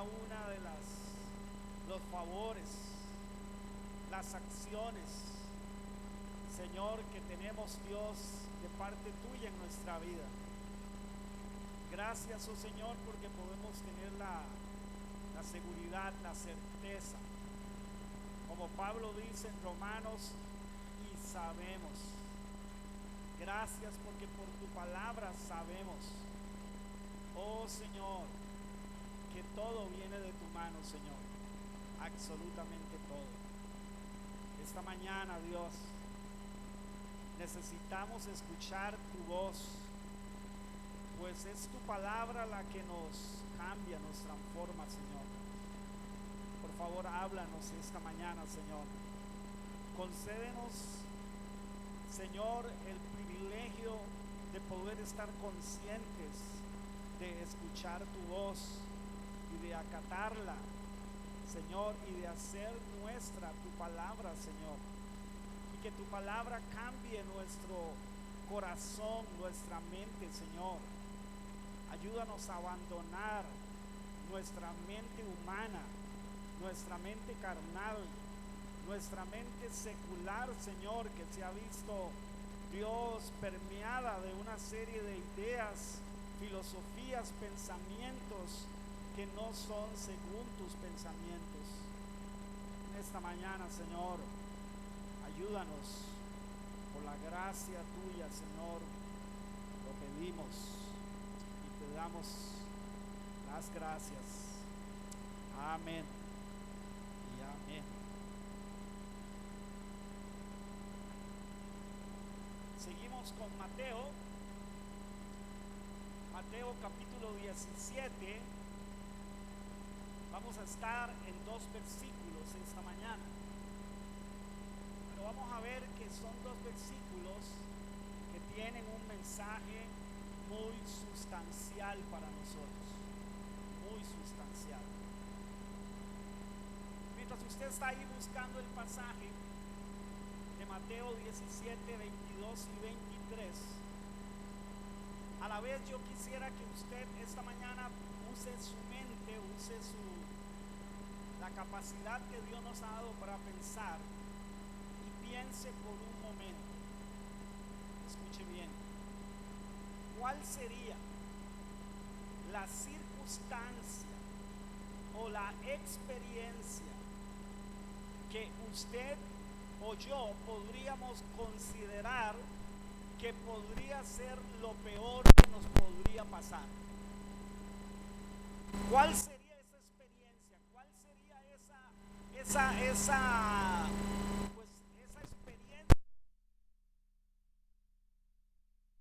una de los favores, las acciones, Señor, que tenemos, Dios, de parte tuya en nuestra vida. Gracias, oh Señor, porque podemos tener la seguridad, la certeza, como Pablo dice en Romanos, y sabemos. Gracias porque por tu palabra sabemos, oh Señor, que todo viene de tu mano, Señor, absolutamente todo. Esta mañana, Dios, necesitamos escuchar tu voz, pues es tu palabra la que nos cambia, nos transforma, Señor. Por favor, háblanos esta mañana, Señor. Concédenos, Señor, el privilegio de poder estar conscientes de escuchar tu voz y de acatarla, Señor, y de hacer nuestra tu palabra, Señor. Y que tu palabra cambie nuestro corazón, nuestra mente, Señor. Ayúdanos a abandonar nuestra mente humana, nuestra mente carnal, nuestra mente secular, Señor, que se ha visto, Dios, permeada de una serie de ideas, filosofías, pensamientos que no son según tus pensamientos. En esta mañana, Señor, ayúdanos, por la gracia tuya, Señor, lo pedimos y te damos las gracias. Amén y amén. Seguimos con Mateo capítulo 17. Vamos a estar en 2 versículos esta mañana, pero vamos a ver que son 2 versículos que tienen un mensaje muy sustancial para nosotros, muy sustancial. Mientras usted está ahí buscando el pasaje de Mateo 17, 22 y 23, a la vez yo quisiera que usted esta mañana use su mente, use la capacidad que Dios nos ha dado para pensar, y piense por un momento. Escuche bien. ¿Cuál sería la circunstancia o la experiencia que usted o yo podríamos considerar que podría ser lo peor que nos podría pasar? ¿Cuál sería esa experiencia? ¿Cuál sería esa experiencia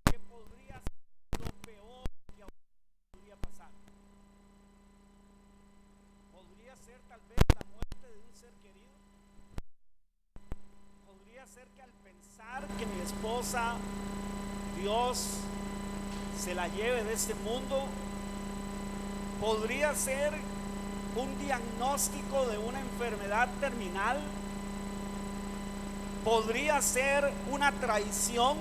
que podría ser lo peor que podría pasar? ¿Podría ser tal vez la muerte de un ser querido? ¿Podría ser que al pensar que mi esposa, Dios se la lleve de este mundo? ¿Podría ser un diagnóstico de una enfermedad terminal? ¿Podría ser una traición?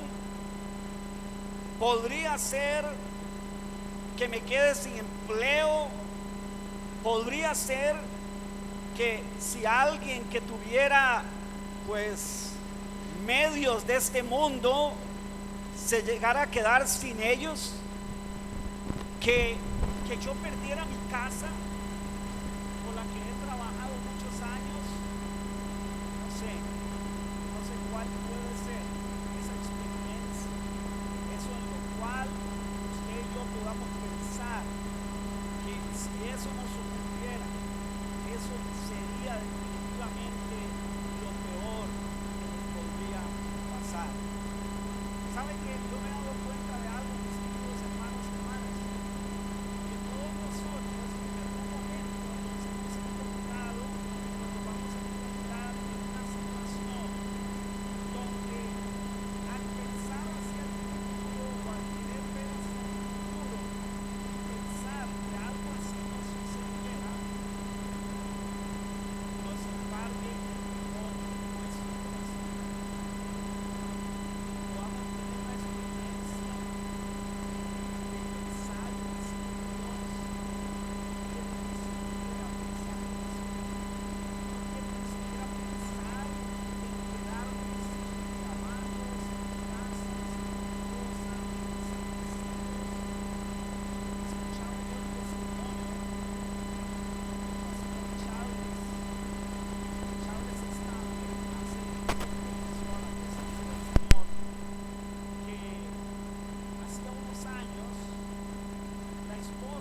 ¿Podría ser que me quede sin empleo? ¿Podría ser que si alguien que tuviera pues medios de este mundo se llegara a quedar sin ellos? Que yo perdiera mi casa por la que he trabajado muchos años. No sé cuál puede ser esa experiencia, eso en lo cual usted y yo podamos pensar que si eso nos ocurriera, eso sería definitivamente lo peor que nos podría pasar. ¿Sabe que yo me he dado cuenta de algo, mis queridos hermanos y hermanas? Que todos nosotros en algún momento nos hemos encontrado, nos vamos a encontrar en una situación donde al pensar hacia el futuro o al querer ver hacia el futuro,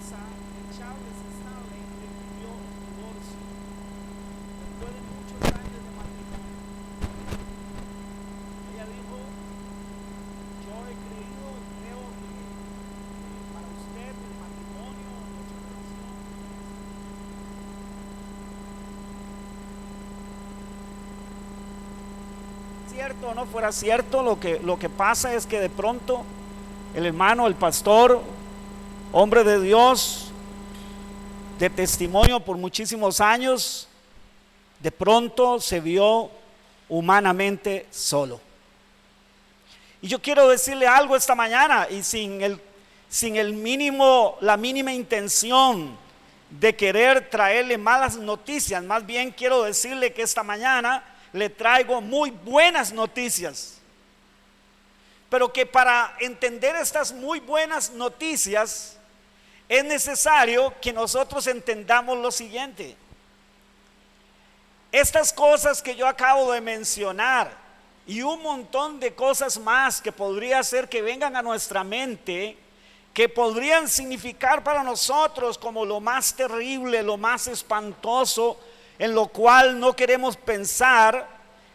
esposa de Charles Stanley le pidió el divorcio después de muchos años de matrimonio. Ella dijo: yo he creído y creo que para usted el matrimonio, nuestra relación es cierto o no fuera cierto. Lo que pasa es que de pronto el hermano, el pastor, hombre de Dios, de testimonio por muchísimos años, de pronto se vio humanamente solo. Y yo quiero decirle algo esta mañana, y la mínima intención de querer traerle malas noticias. Más bien quiero decirle que esta mañana le traigo muy buenas noticias. Pero que para entender estas muy buenas noticias es necesario que nosotros entendamos lo siguiente. Estas cosas que yo acabo de mencionar y un montón de cosas más que podría ser que vengan a nuestra mente, que podrían significar para nosotros como lo más terrible, lo más espantoso, en lo cual no queremos pensar.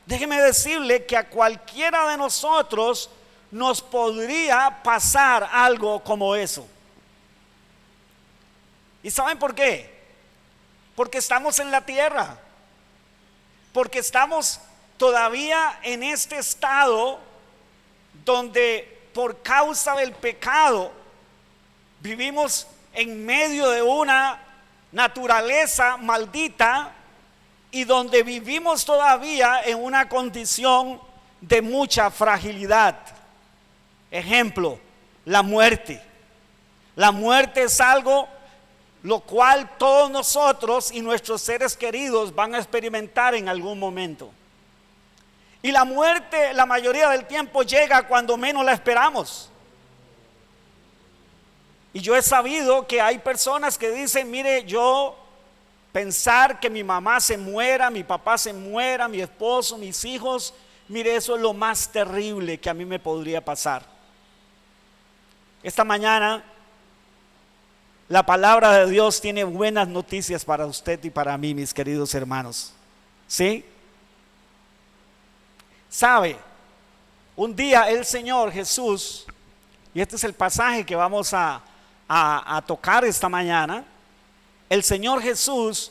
Déjeme decirle que a cualquiera de nosotros nos podría pasar algo como eso. ¿Y saben por qué? Porque estamos en la tierra, porque estamos todavía en este estado donde por causa del pecado vivimos en medio de una naturaleza maldita y donde vivimos todavía en una condición de mucha fragilidad. Ejemplo, la muerte. La muerte es algo lo cual todos nosotros y nuestros seres queridos van a experimentar en algún momento. Y la muerte la mayoría del tiempo llega cuando menos la esperamos. Y yo he sabido que hay personas que dicen: mire, yo pensar que mi mamá se muera, mi papá se muera, mi esposo, mis hijos, mire, eso es lo más terrible que a mí me podría pasar. Esta mañana la palabra de Dios tiene buenas noticias para usted y para mí, mis queridos hermanos. ¿Sí? ¿Sabe? Un día el Señor Jesús, y este es el pasaje que vamos a tocar esta mañana, el Señor Jesús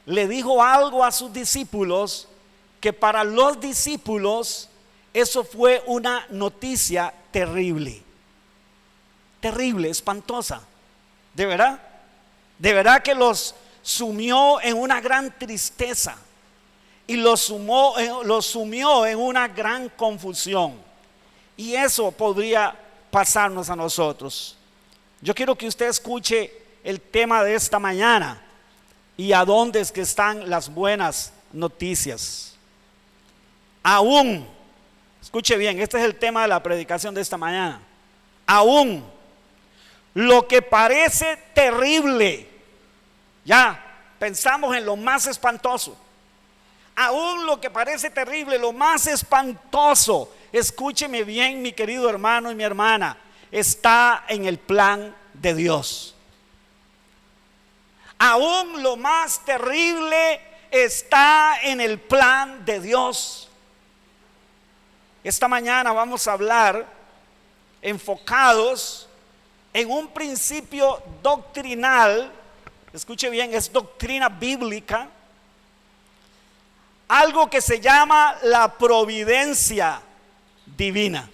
le dijo algo a sus discípulos que para los discípulos eso fue una noticia terrible. Terrible, espantosa. De verdad que los sumió en una gran tristeza y los sumió en una gran confusión. Y eso podría pasarnos a nosotros. Yo quiero que usted escuche el tema de esta mañana y a dónde es que están las buenas noticias. Aún, escuche bien, este es el tema de la predicación de esta mañana. Aún lo que parece terrible, ya pensamos en lo más espantoso. Aún lo que parece terrible, lo más espantoso, escúcheme bien, mi querido hermano y mi hermana, está en el plan de Dios. Aún lo más terrible está en el plan de Dios. Esta mañana vamos a hablar enfocados en un principio doctrinal. Escuche bien, es doctrina bíblica. Algo que se llama la providencia divina.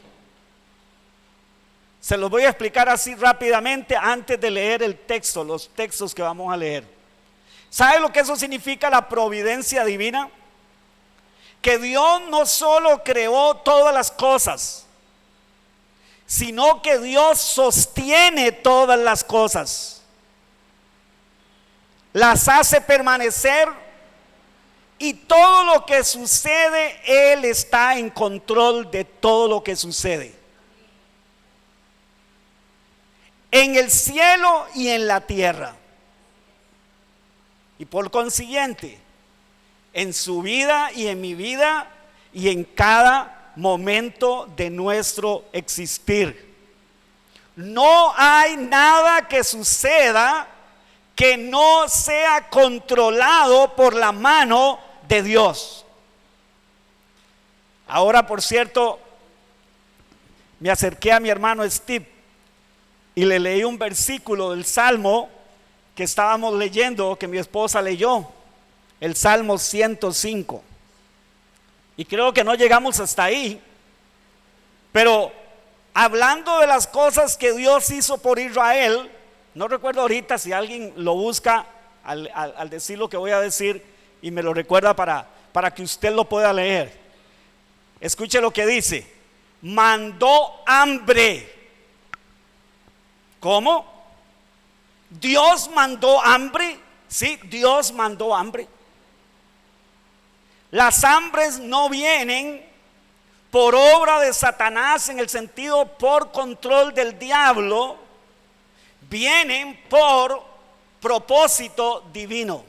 Se los voy a explicar así rápidamente antes de leer el texto, los textos que vamos a leer. ¿Sabe lo que eso significa, la providencia divina? Que Dios no solo creó todas las cosas, sino que Dios sostiene todas las cosas, las hace permanecer, y todo lo que sucede, Él está en control de todo lo que sucede, en el cielo y en la tierra. Y por consiguiente, en su vida y en mi vida y en cada momento de nuestro existir. No hay nada que suceda que no sea controlado por la mano de Dios. Ahora, por cierto, me acerqué a mi hermano Steve y le leí un versículo del Salmo que estábamos leyendo, que mi esposa leyó, el Salmo 105. Y creo que no llegamos hasta ahí, pero hablando de las cosas que Dios hizo por Israel, no recuerdo ahorita si alguien lo busca al decir lo que voy a decir y me lo recuerda para que usted lo pueda leer. Escuche lo que dice: mandó hambre. ¿Cómo? Dios mandó hambre. Sí, Dios mandó hambre. Las hambres no vienen por obra de Satanás, en el sentido por control del diablo, vienen por propósito divino.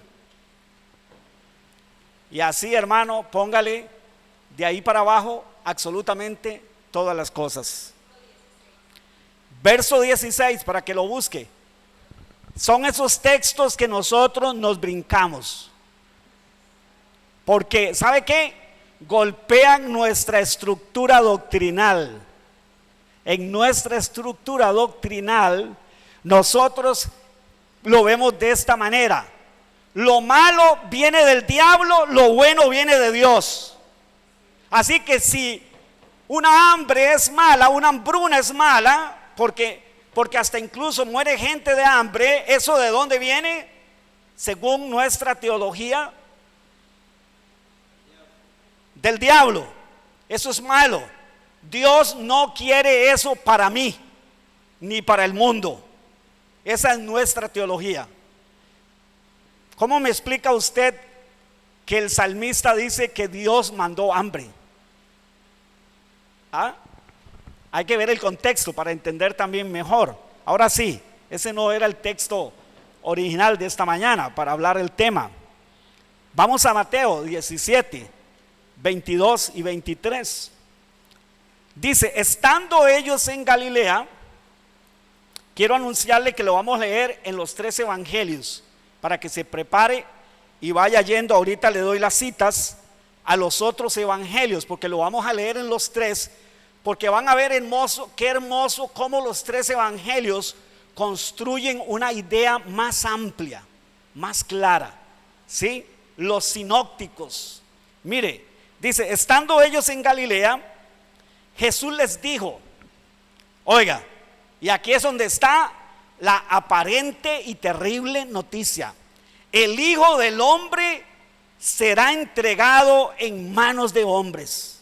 Y así, hermano, póngale de ahí para abajo absolutamente todas las cosas. Verso 16, para que lo busque. Son esos textos que nosotros nos brincamos, porque ¿sabe qué? Golpean nuestra estructura doctrinal. En nuestra estructura doctrinal nosotros lo vemos de esta manera: lo malo viene del diablo, lo bueno viene de Dios. Así que si una hambre es mala, una hambruna es mala, porque hasta incluso muere gente de hambre, ¿eso de dónde viene? Según nuestra teología, del diablo. Eso es malo. Dios no quiere eso para mí ni para el mundo. Esa es nuestra teología. ¿Cómo me explica usted que el salmista dice que Dios mandó hambre? ¿Ah? Hay que ver el contexto para entender también mejor. Ahora sí, ese no era el texto original de esta mañana para hablar del tema. Vamos a Mateo 17, 22 y 23. Dice: estando ellos en Galilea, quiero anunciarle que lo vamos a leer en los 3 evangelios, para que se prepare y vaya yendo. Ahorita le doy las citas a los otros evangelios, porque lo vamos a leer en los 3, porque van a ver qué hermoso cómo los 3 evangelios construyen una idea más amplia, más clara, ¿sí? Los sinópticos. Mire, dice: estando ellos en Galilea, Jesús les dijo, oiga, y aquí es donde está la aparente y terrible noticia: el Hijo del Hombre será entregado en manos de hombres,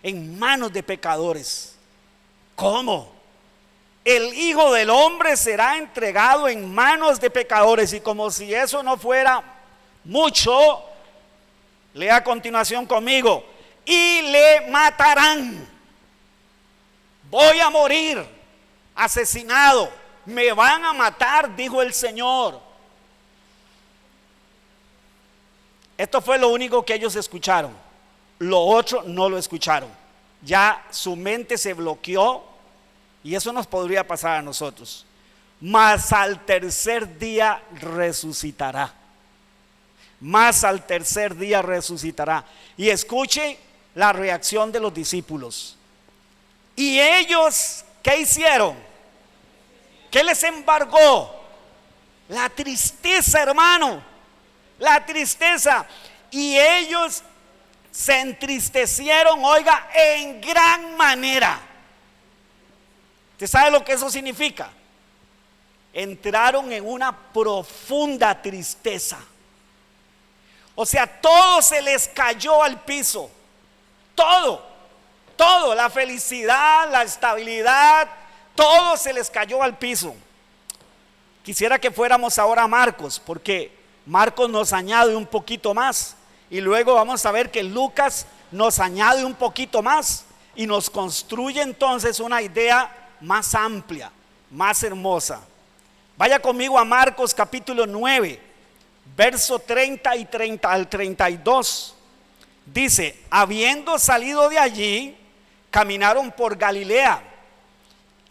en manos de pecadores. ¿Cómo? El Hijo del Hombre será entregado en manos de pecadores. Y como si eso no fuera mucho, lea a continuación conmigo: y le matarán. Voy a morir asesinado, me van a matar, dijo el Señor. Esto fue lo único que ellos escucharon. Lo otro no lo escucharon. Ya su mente se bloqueó, y eso nos podría pasar a nosotros. Mas al tercer día resucitará. Más al tercer día resucitará. Y escuche la reacción de los discípulos. Y ellos, ¿qué hicieron? ¿Qué les embargó? La tristeza, hermano. La tristeza. Y ellos se entristecieron, oiga, en gran manera. ¿Usted sabe lo que eso significa? Entraron en una profunda tristeza. O sea, todo se les cayó al piso. Todo, la felicidad, la estabilidad, todo se les cayó al piso. Quisiera que fuéramos ahora a Marcos, porque Marcos nos añade un poquito más, y luego vamos a ver que Lucas nos añade un poquito más y nos construye entonces una idea más amplia, más hermosa. Vaya conmigo a Marcos capítulo 9, verso 30 y 30 al 32. Dice: habiendo salido de allí, caminaron por Galilea,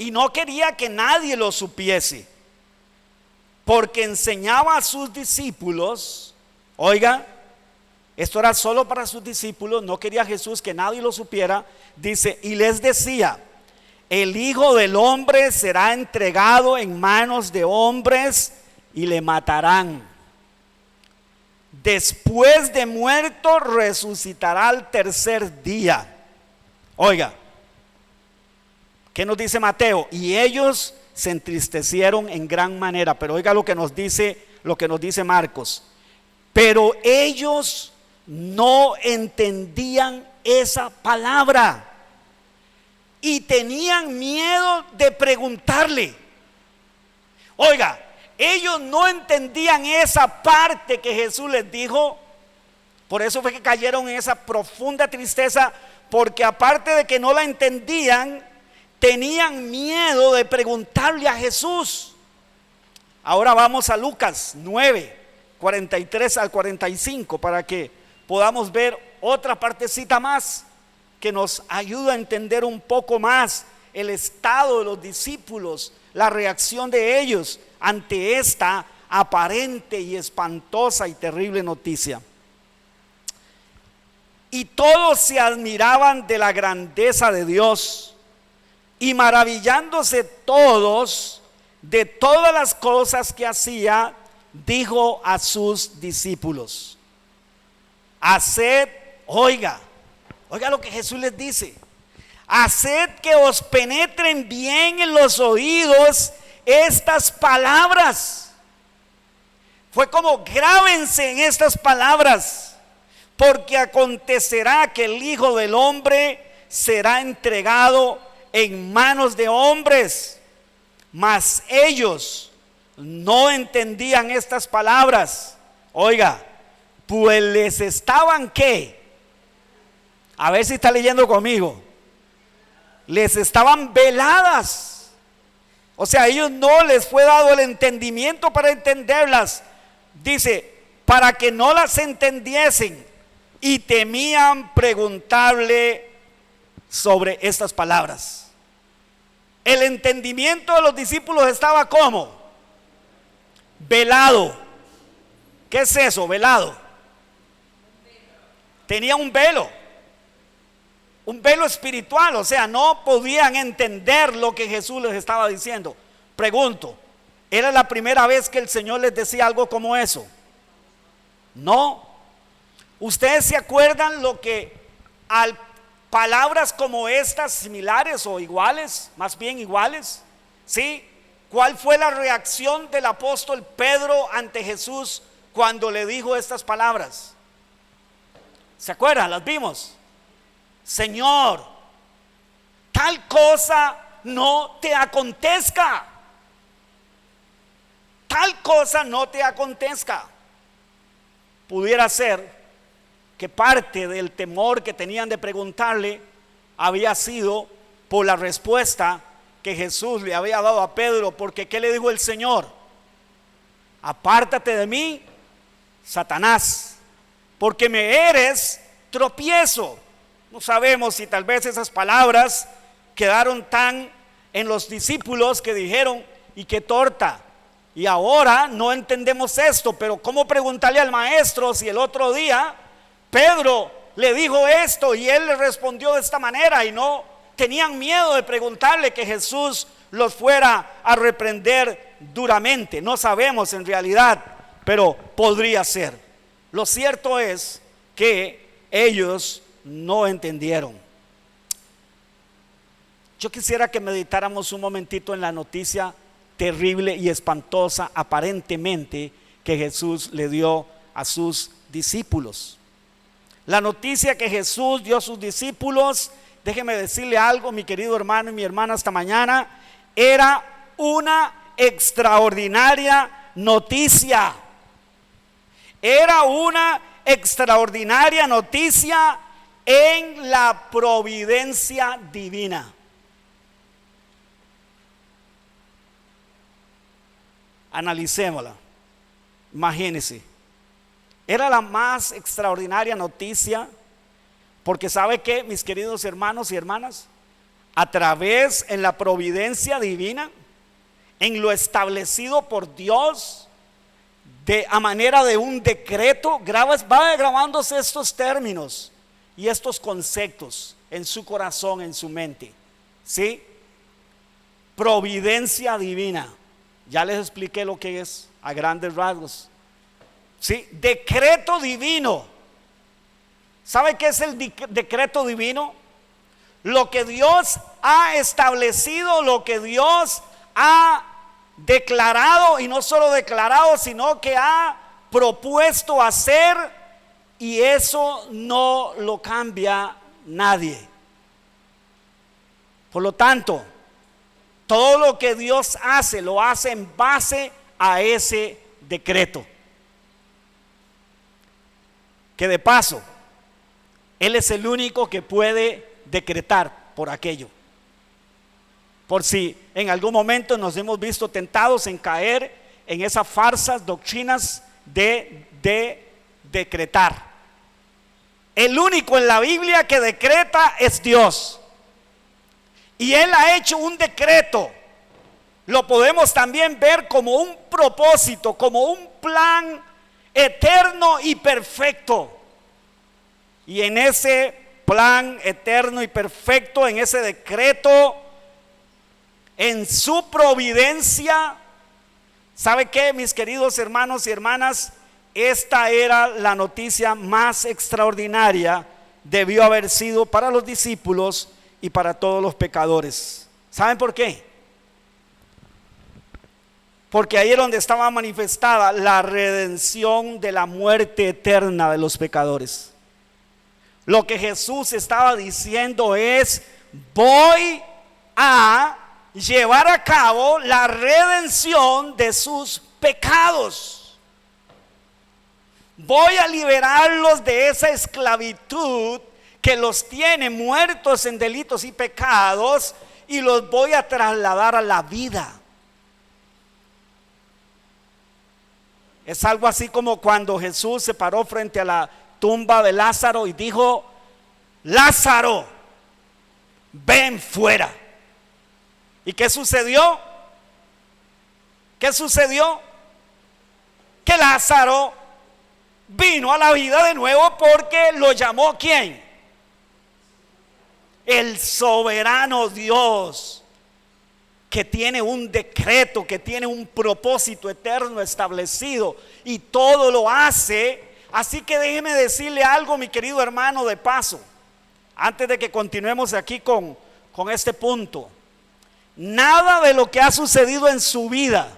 y no quería que nadie lo supiese, porque enseñaba a sus discípulos. Oiga, esto era solo para sus discípulos, no quería Jesús que nadie lo supiera. Dice, y les decía: el Hijo del Hombre será entregado en manos de hombres y le matarán. Después de muerto resucitará al tercer día. Oiga, ¿qué nos dice Mateo? Y ellos se entristecieron en gran manera. Pero oiga lo que nos dice Marcos. Pero ellos no entendían esa palabra y tenían miedo de preguntarle. Oiga, ellos no entendían esa parte que Jesús les dijo. Por eso fue que cayeron en esa profunda tristeza, porque aparte de que no la entendían, tenían miedo de preguntarle a Jesús. Ahora vamos a Lucas 9, 43 al 45, para que podamos ver otra partecita más que nos ayuda a entender un poco más el estado de los discípulos, la reacción de ellos ante esta aparente y espantosa y terrible noticia. Y todos se admiraban de la grandeza de Dios, y maravillándose todos de todas las cosas que hacía, dijo a sus discípulos: haced, oiga lo que Jesús les dice: haced que os penetren bien en los oídos estas palabras. Fue como: grábense en estas palabras, porque acontecerá que el Hijo del Hombre será entregado en manos de hombres. Mas ellos no entendían estas palabras. Oiga, pues les estaban, ¿qué? A ver si está leyendo conmigo. Les estaban veladas. O sea, a ellos no les fue dado el entendimiento para entenderlas. Dice, para que no las entendiesen, y temían preguntarle sobre estas palabras. El entendimiento de los discípulos estaba ¿cómo? Velado. ¿Qué es eso? Velado. Tenía un velo espiritual, o sea, no podían entender lo que Jesús les estaba diciendo. Pregunto, ¿era la primera vez que el Señor les decía algo como eso? No. ¿Ustedes se acuerdan lo que al palabras como estas, similares o iguales, más bien iguales, ¿sí? ¿Cuál fue la reacción del apóstol Pedro ante Jesús cuando le dijo estas palabras? ¿Se acuerdan? Las vimos. Señor, tal cosa no te acontezca. Tal cosa no te acontezca. Pudiera ser que parte del temor que tenían de preguntarle había sido por la respuesta que Jesús le había dado a Pedro. Porque ¿qué le dijo el Señor? Apártate de mí, Satanás, porque me eres tropiezo. No sabemos si tal vez esas palabras quedaron tan en los discípulos que dijeron: y qué torta, y ahora no entendemos esto, pero ¿cómo preguntarle al maestro si el otro día Pedro le dijo esto y él le respondió de esta manera? Y no tenían miedo de preguntarle, que Jesús los fuera a reprender duramente. No sabemos en realidad, pero podría ser. Lo cierto es que ellos no entendieron. Yo quisiera que meditáramos un momentito en la noticia terrible y espantosa aparentemente que Jesús le dio a sus discípulos. La noticia que Jesús dio a sus discípulos, déjeme decirle algo, mi querido hermano y mi hermana, esta mañana, era una extraordinaria noticia. Era una extraordinaria noticia en la providencia divina. Analicémosla. Imagínense. Era la más extraordinaria noticia, porque ¿sabe qué, mis queridos hermanos y hermanas? a través en la providencia divina, en lo establecido por Dios, a manera de un decreto. Va grabándose estos términos y estos conceptos en su corazón, en su mente, ¿sí? Providencia divina, ya les expliqué lo que es a grandes rasgos, ¿sí? Decreto divino. ¿Sabe qué es el decreto divino? Lo que Dios ha establecido, lo que Dios ha declarado, y no solo declarado, sino que ha propuesto hacer, y eso no lo cambia nadie. Por lo tanto, todo lo que Dios hace, lo hace en base a ese decreto. Que de paso, Él es el único que puede decretar por aquello. Por si en algún momento nos hemos visto tentados en caer en esas falsas doctrinas de decretar. El único en la Biblia que decreta es Dios. Y Él ha hecho un decreto. Lo podemos también ver como un propósito, como un plan eterno y perfecto. Y en ese plan eterno y perfecto, en ese decreto, en su providencia, ¿sabe qué, mis queridos hermanos y hermanas? Esta era la noticia más extraordinaria, debió haber sido para los discípulos y para todos los pecadores. ¿Saben por qué? Porque ahí es donde estaba manifestada la redención de la muerte eterna de los pecadores. Lo que Jesús estaba diciendo es: voy a llevar a cabo la redención de sus pecados. Voy a liberarlos de esa esclavitud que los tiene muertos en delitos y pecados, y los voy a trasladar a la vida. Es algo así como cuando Jesús se paró frente a la tumba de Lázaro y dijo: Lázaro, ven fuera. ¿Y qué sucedió? ¿Qué sucedió? Que Lázaro vino a la vida de nuevo, porque lo llamó ¿quién? El soberano Dios, que tiene un decreto, que tiene un propósito eterno establecido, y todo lo hace. Así que déjeme decirle algo, mi querido hermano, de paso, antes de que continuemos aquí con este punto. Nada de lo que ha sucedido en su vida,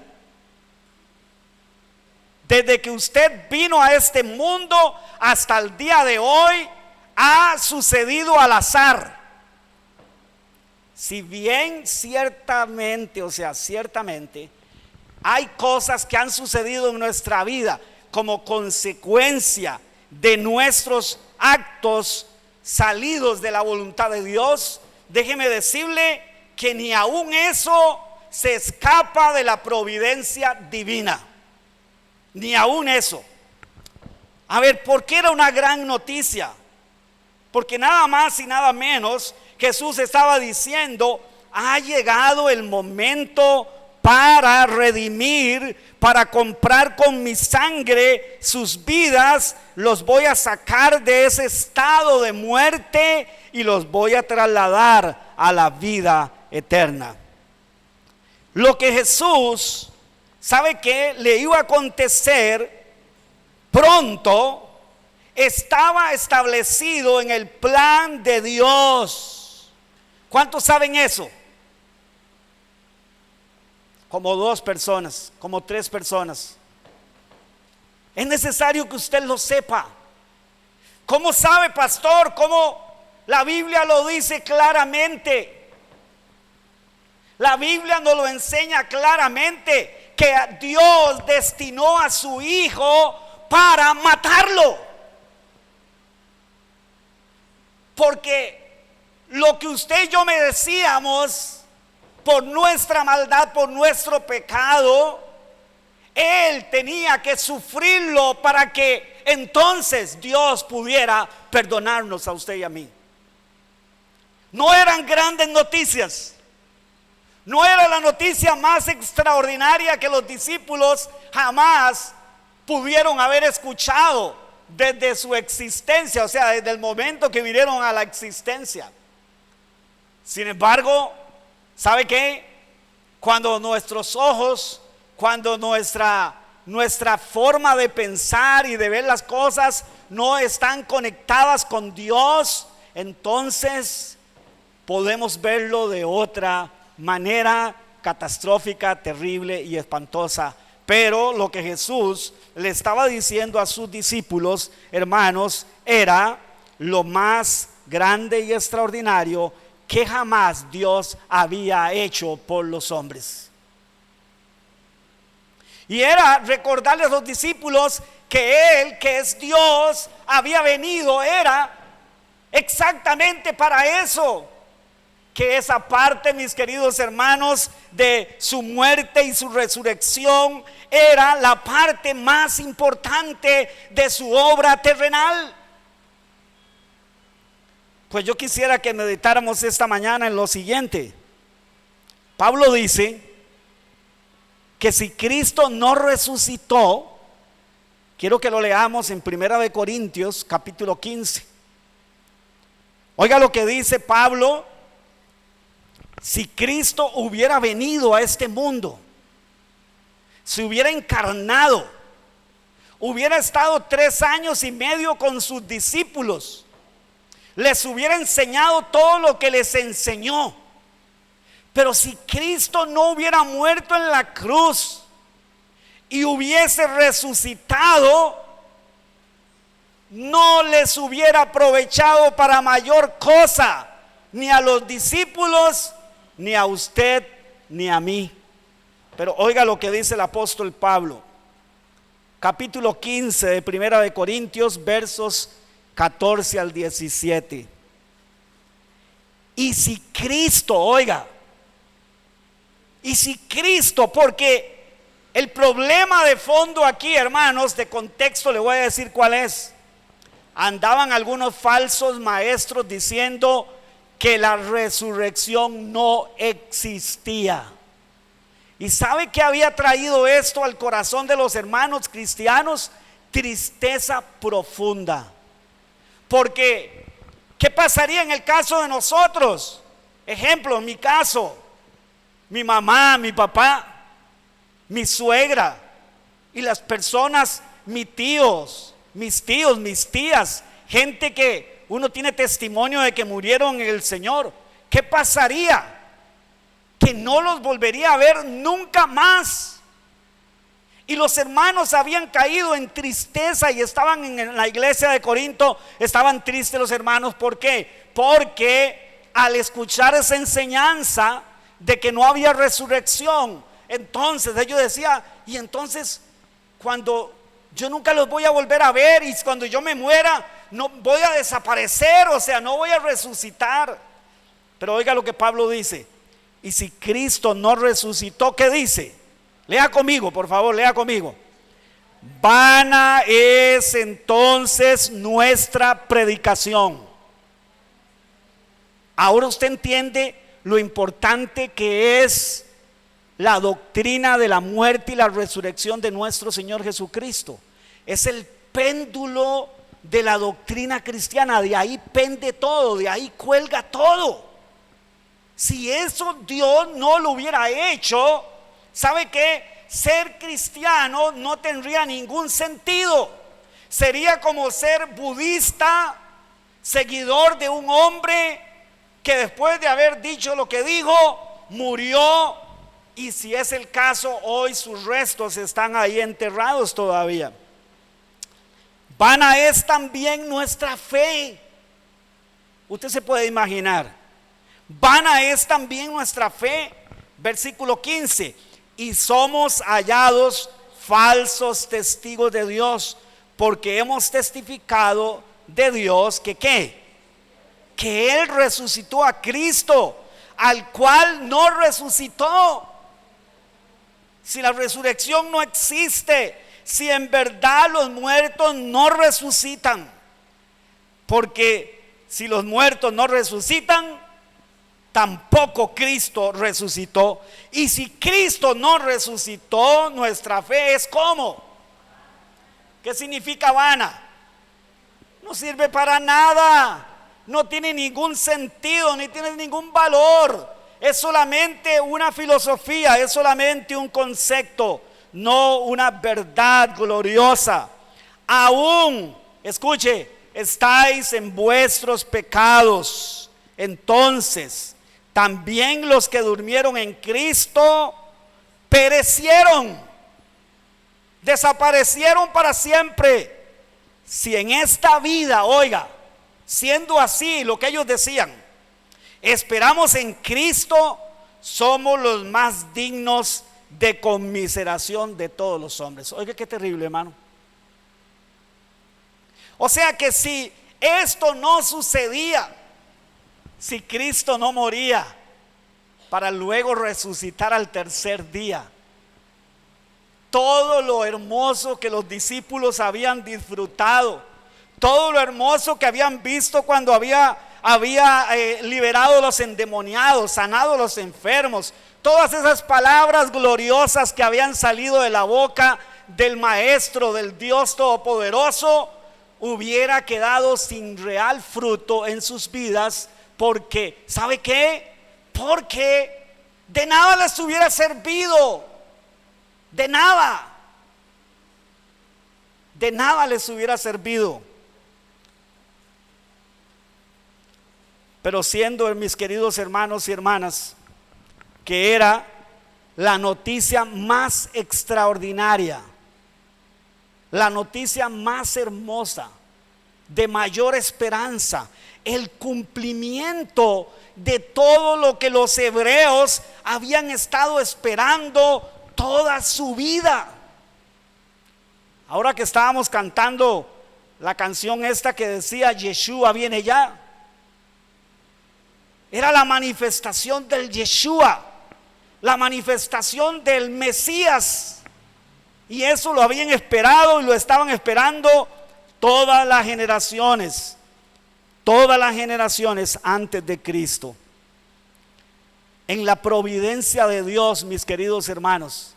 desde que usted vino a este mundo hasta el día de hoy, ha sucedido al azar. Si bien ciertamente hay cosas que han sucedido en nuestra vida como consecuencia de nuestros actos salidos de la voluntad de Dios, déjeme decirle que ni aún eso se escapa de la providencia divina. Ni aún eso. A ver, ¿por qué era una gran noticia? Porque nada más y nada menos Jesús estaba diciendo: ha llegado el momento para redimir, para comprar con mi sangre sus vidas. Los voy a sacar de ese estado de muerte y los voy a trasladar a la vida eterna. Lo que Jesús, ¿sabe qué? Le iba a acontecer pronto, estaba establecido en el plan de Dios. ¿Cuántos saben eso? Como 2 personas, como 3 personas. Es necesario que usted lo sepa. ¿Cómo sabe, pastor? ¿Cómo? La Biblia lo dice claramente. La Biblia nos lo enseña claramente, que Dios destinó a su Hijo para matarlo. Porque lo que usted y yo merecíamos por nuestra maldad, por nuestro pecado, Él tenía que sufrirlo para que entonces Dios pudiera perdonarnos a usted y a mí. No eran grandes noticias. No era la noticia más extraordinaria que los discípulos jamás pudieron haber escuchado desde su existencia, o sea, desde el momento que vinieron a la existencia. Sin embargo, ¿sabe qué? Cuando nuestros ojos, cuando nuestra forma de pensar y de ver las cosas no están conectadas con Dios, entonces podemos verlo de otra manera catastrófica, terrible y espantosa. Pero lo que Jesús le estaba diciendo a sus discípulos, hermanos, era lo más grande y extraordinario que jamás Dios había hecho por los hombres. Y era recordarles a los discípulos que Él, que es Dios, había venido, era exactamente para eso. Que esa parte, mis queridos hermanos, de su muerte y su resurrección era la parte más importante de su obra terrenal. Pues yo quisiera que meditáramos esta mañana en lo siguiente. Pablo dice que si Cristo no resucitó, quiero que lo leamos en 1 Corintios capítulo 15. Oiga lo que dice Pablo. Si Cristo hubiera venido a este mundo, se hubiera encarnado, hubiera estado 3 años y medio con sus discípulos, les hubiera enseñado todo lo que les enseñó. Pero si Cristo no hubiera muerto en la cruz y hubiese resucitado, no les hubiera aprovechado para mayor cosa, ni a los discípulos, ni a usted, ni a mí. Pero oiga lo que dice el apóstol Pablo, capítulo 15 de 1 Corintios, versos 14 al 17. Y si Cristo, oiga, y si Cristo, porque el problema de fondo aquí, hermanos, de contexto, le voy a decir cuál es. Andaban algunos falsos maestros diciendo que la resurrección no existía. ¿Y sabe qué había traído esto al corazón de los hermanos cristianos? Tristeza profunda. Porque, ¿qué pasaría en el caso de nosotros? Ejemplo, en mi caso, mi mamá, mi papá, mi suegra y las personas, mis tíos, mis tías, gente que uno tiene testimonio de que murieron en el Señor. ¿Qué pasaría? Que no los volvería a ver nunca más. Y los hermanos habían caído en tristeza y estaban en la iglesia de Corinto, estaban tristes los hermanos. ¿Por qué? Porque al escuchar esa enseñanza de que no había resurrección, entonces ellos decían, y entonces cuando yo nunca los voy a volver a ver, y cuando yo me muera no voy a desaparecer, o sea, no voy a resucitar. Pero oiga lo que Pablo dice. Y si Cristo no resucitó, ¿qué dice? Lea conmigo, por favor, lea conmigo. Vana es entonces nuestra predicación. Ahora usted entiende lo importante que es la doctrina de la muerte y la resurrección de nuestro Señor Jesucristo. Es el péndulo de la doctrina cristiana. De ahí pende todo, de ahí cuelga todo. Si eso Dios no lo hubiera hecho, ¿sabe qué? Ser cristiano no tendría ningún sentido. Sería como ser budista, seguidor de un hombre que después de haber dicho lo que dijo, murió. Y si es el caso, hoy sus restos están ahí enterrados todavía. Vana es también nuestra fe. Usted se puede imaginar. Vana es también nuestra fe. Versículo 15. Y somos hallados falsos testigos de Dios, porque hemos testificado de Dios que ¿qué? Que Él resucitó a Cristo, al cual no resucitó. Si la resurrección no existe, si en verdad los muertos no resucitan, porque si los muertos no resucitan, tampoco Cristo resucitó. Y si Cristo no resucitó, nuestra fe es ¿cómo? ¿Qué significa vana? No sirve para nada, no tiene ningún sentido, ni tiene ningún valor. Es solamente una filosofía, es solamente un concepto, no una verdad gloriosa. Aún, escuche, estáis en vuestros pecados. Entonces, también los que durmieron en Cristo perecieron, desaparecieron para siempre. Si en esta vida, oiga, siendo así lo que ellos decían, esperamos en Cristo, somos los más dignos de conmiseración de todos los hombres. Oiga, qué terrible, hermano. O sea que si esto no sucedía, si Cristo no moría para luego resucitar al tercer día, todo lo hermoso que los discípulos habían disfrutado, todo lo hermoso que habían visto cuando había liberado a los endemoniados, sanado a los enfermos, todas esas palabras gloriosas que habían salido de la boca del Maestro, del Dios Todopoderoso, hubiera quedado sin real fruto en sus vidas, porque, ¿sabe qué? Porque de nada les hubiera servido. De nada les hubiera servido. Pero siendo, mis queridos hermanos y hermanas, que era la noticia más extraordinaria, la noticia más hermosa, de mayor esperanza, el cumplimiento de todo lo que los hebreos habían estado esperando toda su vida. Ahora que estábamos cantando la canción esta que decía Yeshua viene ya, era la manifestación del Yeshua, la manifestación del Mesías, y eso lo habían esperado y lo estaban esperando todas las generaciones antes de Cristo. En la providencia de Dios, mis queridos hermanos,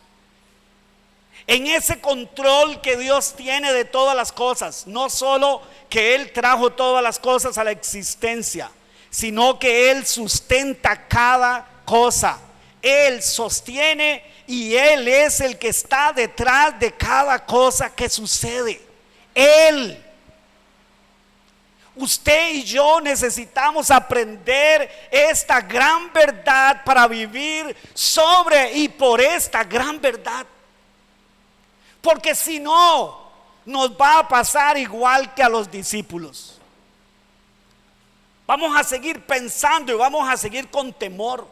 en ese control que Dios tiene de todas las cosas, no solo que Él trajo todas las cosas a la existencia, sino que Él sustenta cada cosa, Él sostiene y Él es el que está detrás de cada cosa que sucede. Él. Usted y yo necesitamos aprender esta gran verdad para vivir sobre y por esta gran verdad. Porque si no, nos va a pasar igual que a los discípulos. Vamos a seguir pensando y vamos a seguir con temor.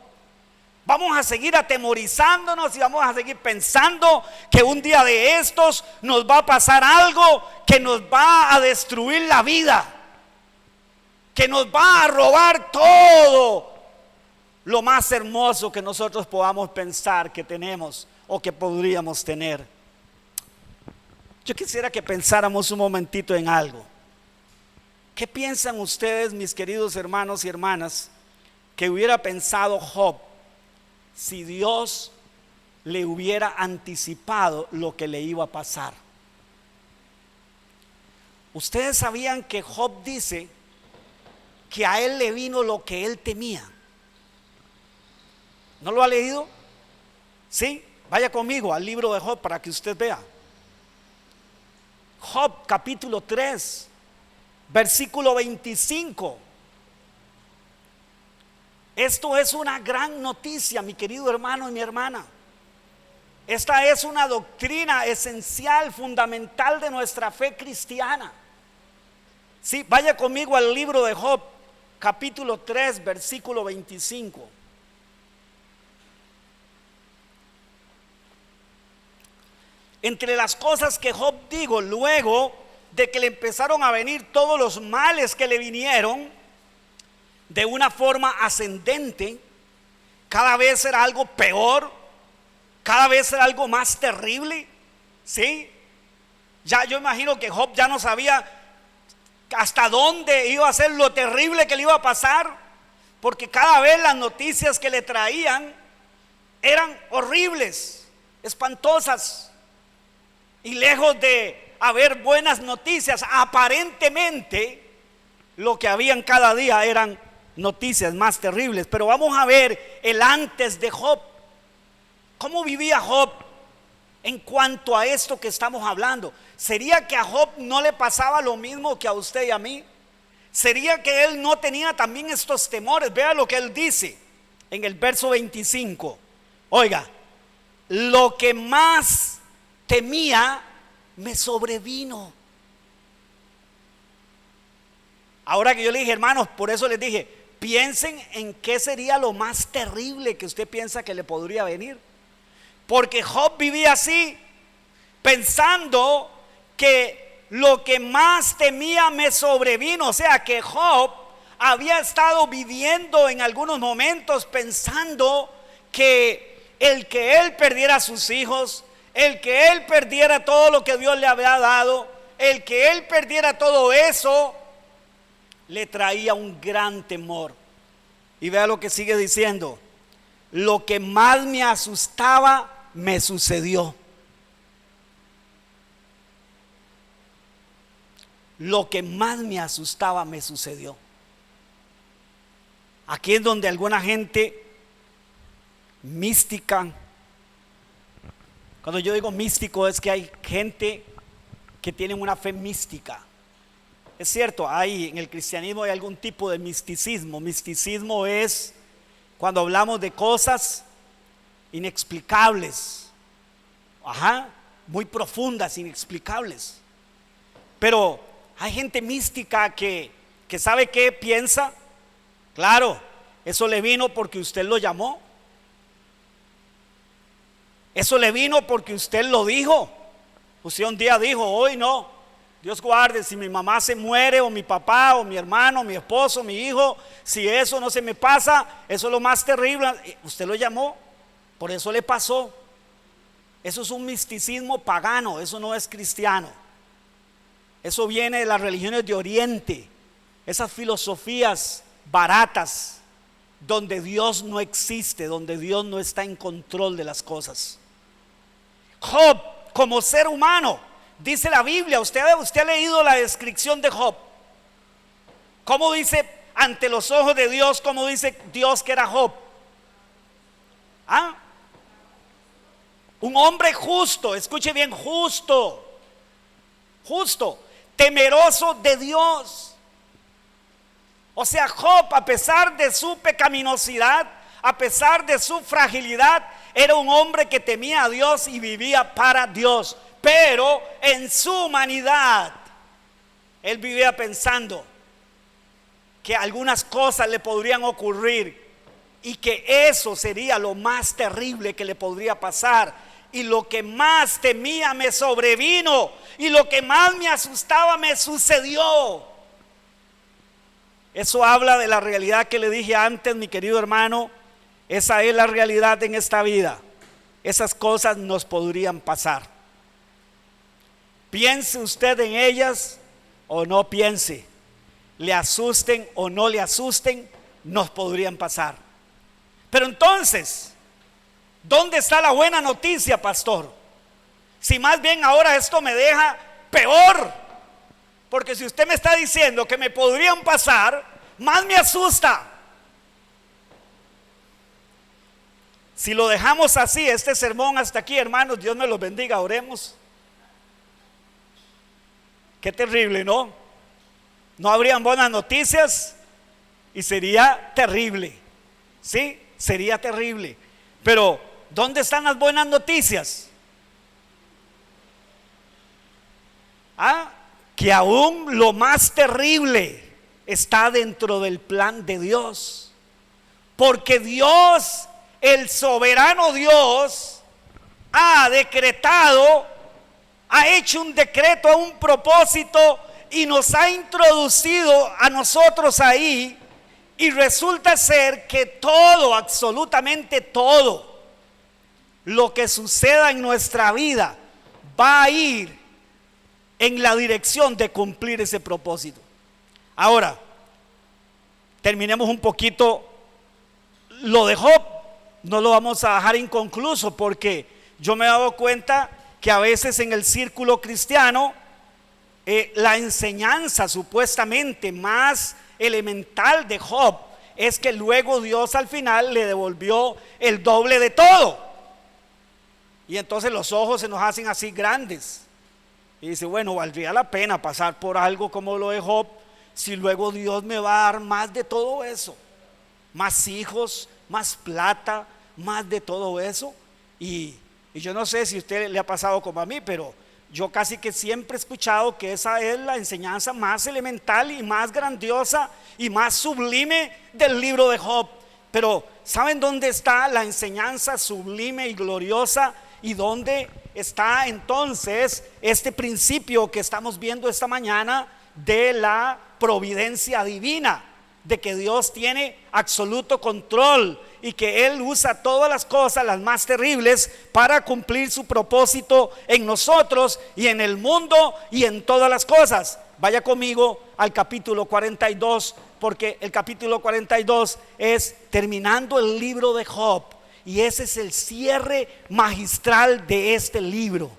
Vamos a seguir atemorizándonos y vamos a seguir pensando que un día de estos nos va a pasar algo que nos va a destruir la vida, que nos va a robar todo lo más hermoso que nosotros podamos pensar que tenemos o que podríamos tener. Yo quisiera que pensáramos un momentito en algo. ¿Qué piensan ustedes, mis queridos hermanos y hermanas, que hubiera pensado Job si Dios le hubiera anticipado lo que le iba a pasar? Ustedes sabían que Job dice que a él le vino lo que él temía. ¿No lo ha leído? Sí, vaya conmigo al libro de Job para que usted vea. Job capítulo 3, versículo 25. Esto es una gran noticia, mi querido hermano y mi hermana. Esta es una doctrina esencial, fundamental de nuestra fe cristiana. Sí, vaya conmigo al libro de Job, capítulo 3, versículo 25. Entre las cosas que Job dijo luego de que le empezaron a venir todos los males que le vinieron de una forma ascendente, cada vez era algo peor, cada vez era algo más terrible, ¿sí? Ya yo imagino que Job ya no sabía hasta dónde iba a ser lo terrible que le iba a pasar, porque cada vez las noticias que le traían eran horribles, espantosas, y lejos de haber buenas noticias, aparentemente lo que habían cada día eran noticias más terribles. Pero vamos a ver el antes de Job. ¿Cómo vivía Job en cuanto a esto que estamos hablando? ¿Sería que a Job no le pasaba lo mismo que a usted y a mí? ¿Sería que él no tenía también estos temores? Vea lo que él dice en el verso 25. Oiga, lo que más temía me sobrevino. Ahora que yo le dije, hermanos, por eso les dije, piensen en qué sería lo más terrible que usted piensa que le podría venir. Porque Job vivía así, pensando que lo que más temía me sobrevino. O sea que Job había estado viviendo en algunos momentos pensando que él perdiera a sus hijos, el que él perdiera todo lo que Dios le había dado, el que él perdiera todo eso, le traía un gran temor. Y vea lo que sigue diciendo: lo que más me asustaba me sucedió. Lo que más me asustaba me sucedió. Aquí es donde alguna gente mística, cuando yo digo místico es que hay gente que tiene una fe mística. Es cierto, hay en el cristianismo hay algún tipo de misticismo. Misticismo es cuando hablamos de cosas inexplicables, muy profundas, inexplicables. Pero hay gente mística que sabe qué piensa. Claro, eso le vino porque usted lo llamó. Eso le vino porque usted lo dijo. Usted un día dijo: hoy no, Dios guarde, si mi mamá se muere, o mi papá, o mi hermano, o mi esposo, mi hijo, si eso no se me pasa, eso es lo más terrible. Usted lo llamó, por eso le pasó. Eso es un misticismo pagano, eso no es cristiano. Eso viene de las religiones de Oriente, esas filosofías baratas, donde Dios no existe, donde Dios no está en control de las cosas. Job, como ser humano, dice la Biblia, usted ha leído la descripción de Job. ¿Cómo dice ante los ojos de Dios? ¿Cómo dice Dios que era Job? Un hombre justo, escuche bien, justo, temeroso de Dios. O sea, Job, a pesar de su pecaminosidad, a pesar de su fragilidad, era un hombre que temía a Dios y vivía para Dios. Pero en su humanidad, él vivía pensando que algunas cosas le podrían ocurrir y que eso sería lo más terrible que le podría pasar. Y lo que más temía me sobrevino, y lo que más me asustaba me sucedió. Eso habla de la realidad que le dije antes, mi querido hermano. Esa es la realidad en esta vida. Esas cosas nos podrían pasar. Piense usted en ellas o no piense, le asusten o no le asusten, nos podrían pasar. Pero entonces, ¿dónde está la buena noticia, pastor? Si más bien ahora esto me deja peor. Porque si usted me está diciendo que me podrían pasar, más me asusta. Si lo dejamos así, este sermón hasta aquí, hermanos, Dios me los bendiga, oremos. Qué terrible, ¿no? No habrían buenas noticias y sería terrible. Sí, sería terrible. Pero ¿dónde están las buenas noticias? Que aún lo más terrible está dentro del plan de Dios. Porque Dios, el soberano Dios, ha decretado, ha hecho un decreto, un propósito, y nos ha introducido a nosotros ahí. Y resulta ser que todo, absolutamente todo lo que suceda en nuestra vida va a ir en la dirección de cumplir ese propósito. Ahora, terminemos un poquito lo de Job no lo vamos a dejar inconcluso, porque yo me he dado cuenta que a veces en el círculo cristiano la enseñanza supuestamente más elemental de Job es que luego Dios al final le devolvió el doble de todo, y entonces los ojos se nos hacen así grandes y dice, bueno, valdría la pena pasar por algo como lo de Job si luego Dios me va a dar más de todo eso, más hijos, más plata, más de todo eso. Y yo no sé si a usted le ha pasado como a mí, pero yo casi que siempre he escuchado que esa es la enseñanza más elemental y más grandiosa y más sublime del libro de Job. Pero ¿saben dónde está la enseñanza sublime y gloriosa? ¿Y dónde está entonces este principio que estamos viendo esta mañana de la providencia divina? De que Dios tiene absoluto control y que Él usa todas las cosas, las más terribles, para cumplir su propósito en nosotros y en el mundo y en todas las cosas. Vaya conmigo al capítulo 42, porque el capítulo 42 es terminando el libro de Job, y ese es el cierre magistral de este libro.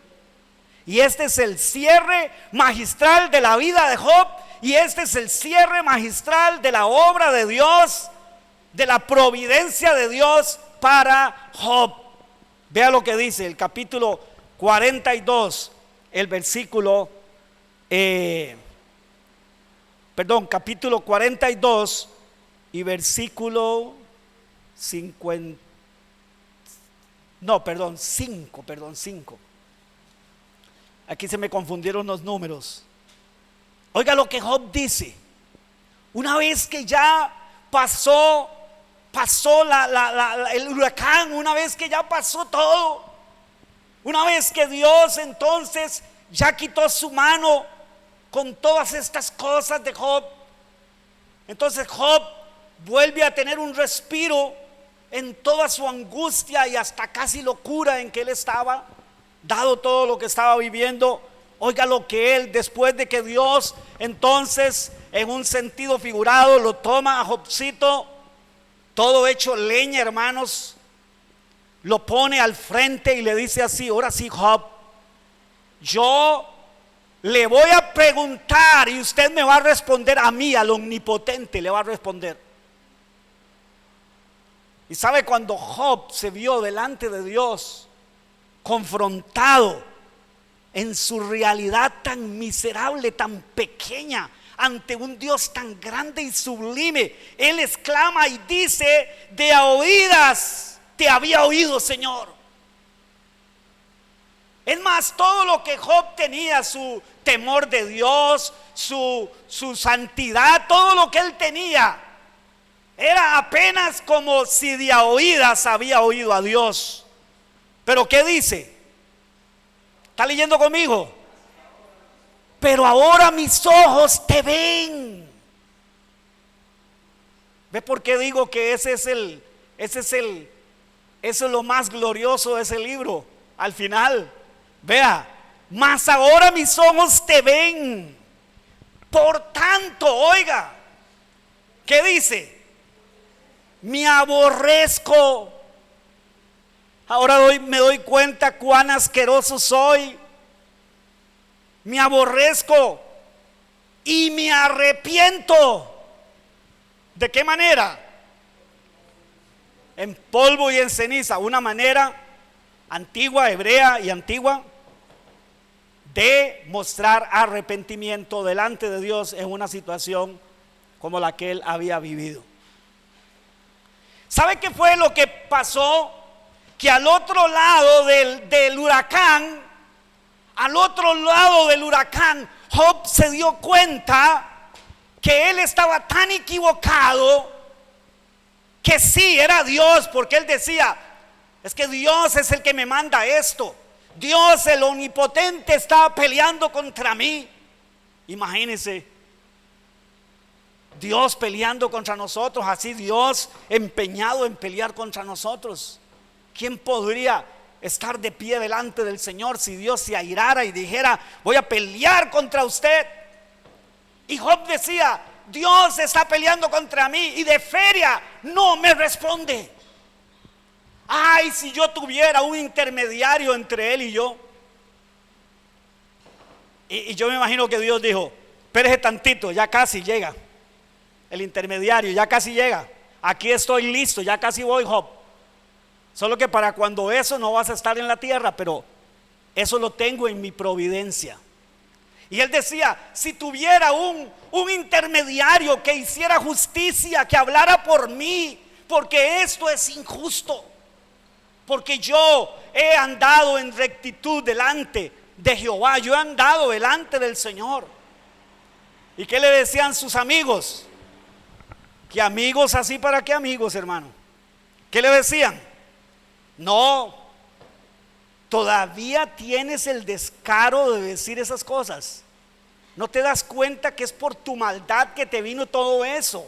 Y este es el cierre magistral de la vida de Job. Y este es el cierre magistral de la obra de Dios, de la providencia de Dios para Job. Vea lo que dice el capítulo 42, el versículo, capítulo 42 y versículo 5. Aquí se me confundieron los números. Oiga lo que Job dice. Una vez que ya pasó el huracán, una vez que ya pasó todo, una vez que Dios entonces ya quitó su mano con todas estas cosas de Job, entonces Job vuelve a tener un respiro en toda su angustia y hasta casi locura en que él estaba, dado todo lo que estaba viviendo. Oiga lo que él, después de que Dios entonces en un sentido figurado lo toma a Jobcito, todo hecho leña, hermanos, lo pone al frente y le dice así: ahora sí, Job, yo le voy a preguntar y usted me va a responder a mí, al omnipotente le va a responder. Y sabe, cuando Job se vio delante de Dios, confrontado en su realidad tan miserable, tan pequeña, ante un Dios tan grande y sublime, él exclama y dice: de a oídas te había oído, Señor. Es más, todo lo que Job tenía, su temor de Dios, su santidad, todo lo que él tenía, era apenas como si de a oídas había oído a Dios. Pero ¿qué dice? ¿Está leyendo conmigo? Pero ahora mis ojos te ven. ¿Ve por qué digo que eso es lo más glorioso de ese libro? Al final, vea, mas ahora mis ojos te ven. Por tanto, oiga, ¿qué dice? Me aborrezco. Ahora me doy cuenta cuán asqueroso soy. Me aborrezco y me arrepiento. ¿De qué manera? En polvo y en ceniza. Una manera antigua, hebrea y antigua, de mostrar arrepentimiento delante de Dios en una situación como la que él había vivido. ¿Sabe qué fue lo que pasó? Que al otro lado del huracán, Job se dio cuenta que él estaba tan equivocado, que sí era Dios, porque él decía: es que Dios es el que me manda esto, Dios el omnipotente está peleando contra mí. Imagínense, Dios peleando contra nosotros, así Dios empeñado en pelear contra nosotros. ¿Quién podría estar de pie delante del Señor si Dios se airara y dijera: voy a pelear contra usted? Y Job decía: Dios está peleando contra mí y de feria no me responde. Ay, si yo tuviera un intermediario entre él y yo. Y yo me imagino que Dios dijo: espérese tantito, ya casi llega el intermediario, ya casi llega. Aquí estoy listo, ya casi voy, Job. Solo que para cuando eso no vas a estar en la tierra, pero eso lo tengo en mi providencia. Y él decía: si tuviera un intermediario que hiciera justicia, que hablara por mí, porque esto es injusto, porque yo he andado en rectitud delante de Jehová, yo he andado delante del Señor. ¿Y qué le decían sus amigos? ¿Qué amigos así para qué amigos, hermano? ¿Qué le decían? No, todavía tienes el descaro de decir esas cosas. ¿No te das cuenta que es por tu maldad que te vino todo eso?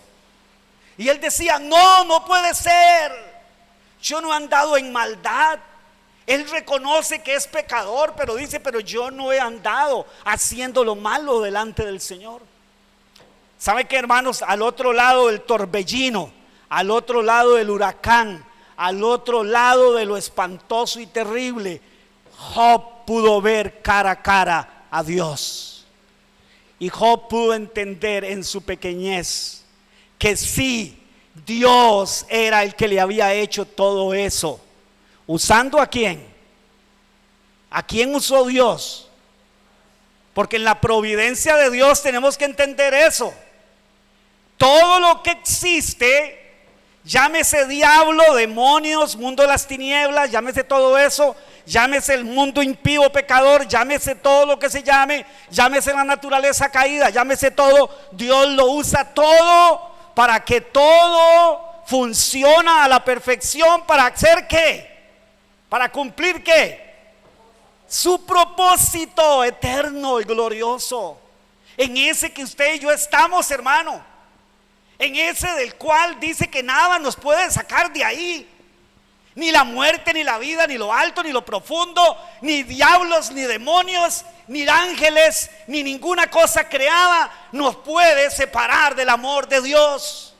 Y él decía: no, no puede ser. Yo no he andado en maldad. Él reconoce que es pecador, pero dice: pero yo no he andado haciendo lo malo delante del Señor. ¿Sabe qué, hermanos? Al otro lado del torbellino, al otro lado del huracán, al otro lado de lo espantoso y terrible, Job pudo ver cara a cara a Dios. Y Job pudo entender en su pequeñez que sí, Dios era el que le había hecho todo eso. ¿Usando a quién? ¿A quién usó Dios? Porque en la providencia de Dios tenemos que entender eso. Todo lo que existe, llámese diablo, demonios, mundo de las tinieblas, llámese todo eso, llámese el mundo impío pecador, llámese todo lo que se llame, llámese la naturaleza caída, llámese todo, Dios lo usa todo para que todo funcione a la perfección. ¿Para hacer qué? ¿Para cumplir qué? Su propósito eterno y glorioso. En ese que usted y yo estamos, hermano. En ese del cual dice que nada nos puede sacar de ahí. Ni la muerte, ni la vida, ni lo alto, ni lo profundo, ni diablos, ni demonios, ni ángeles, ni ninguna cosa creada nos puede separar del amor de Dios.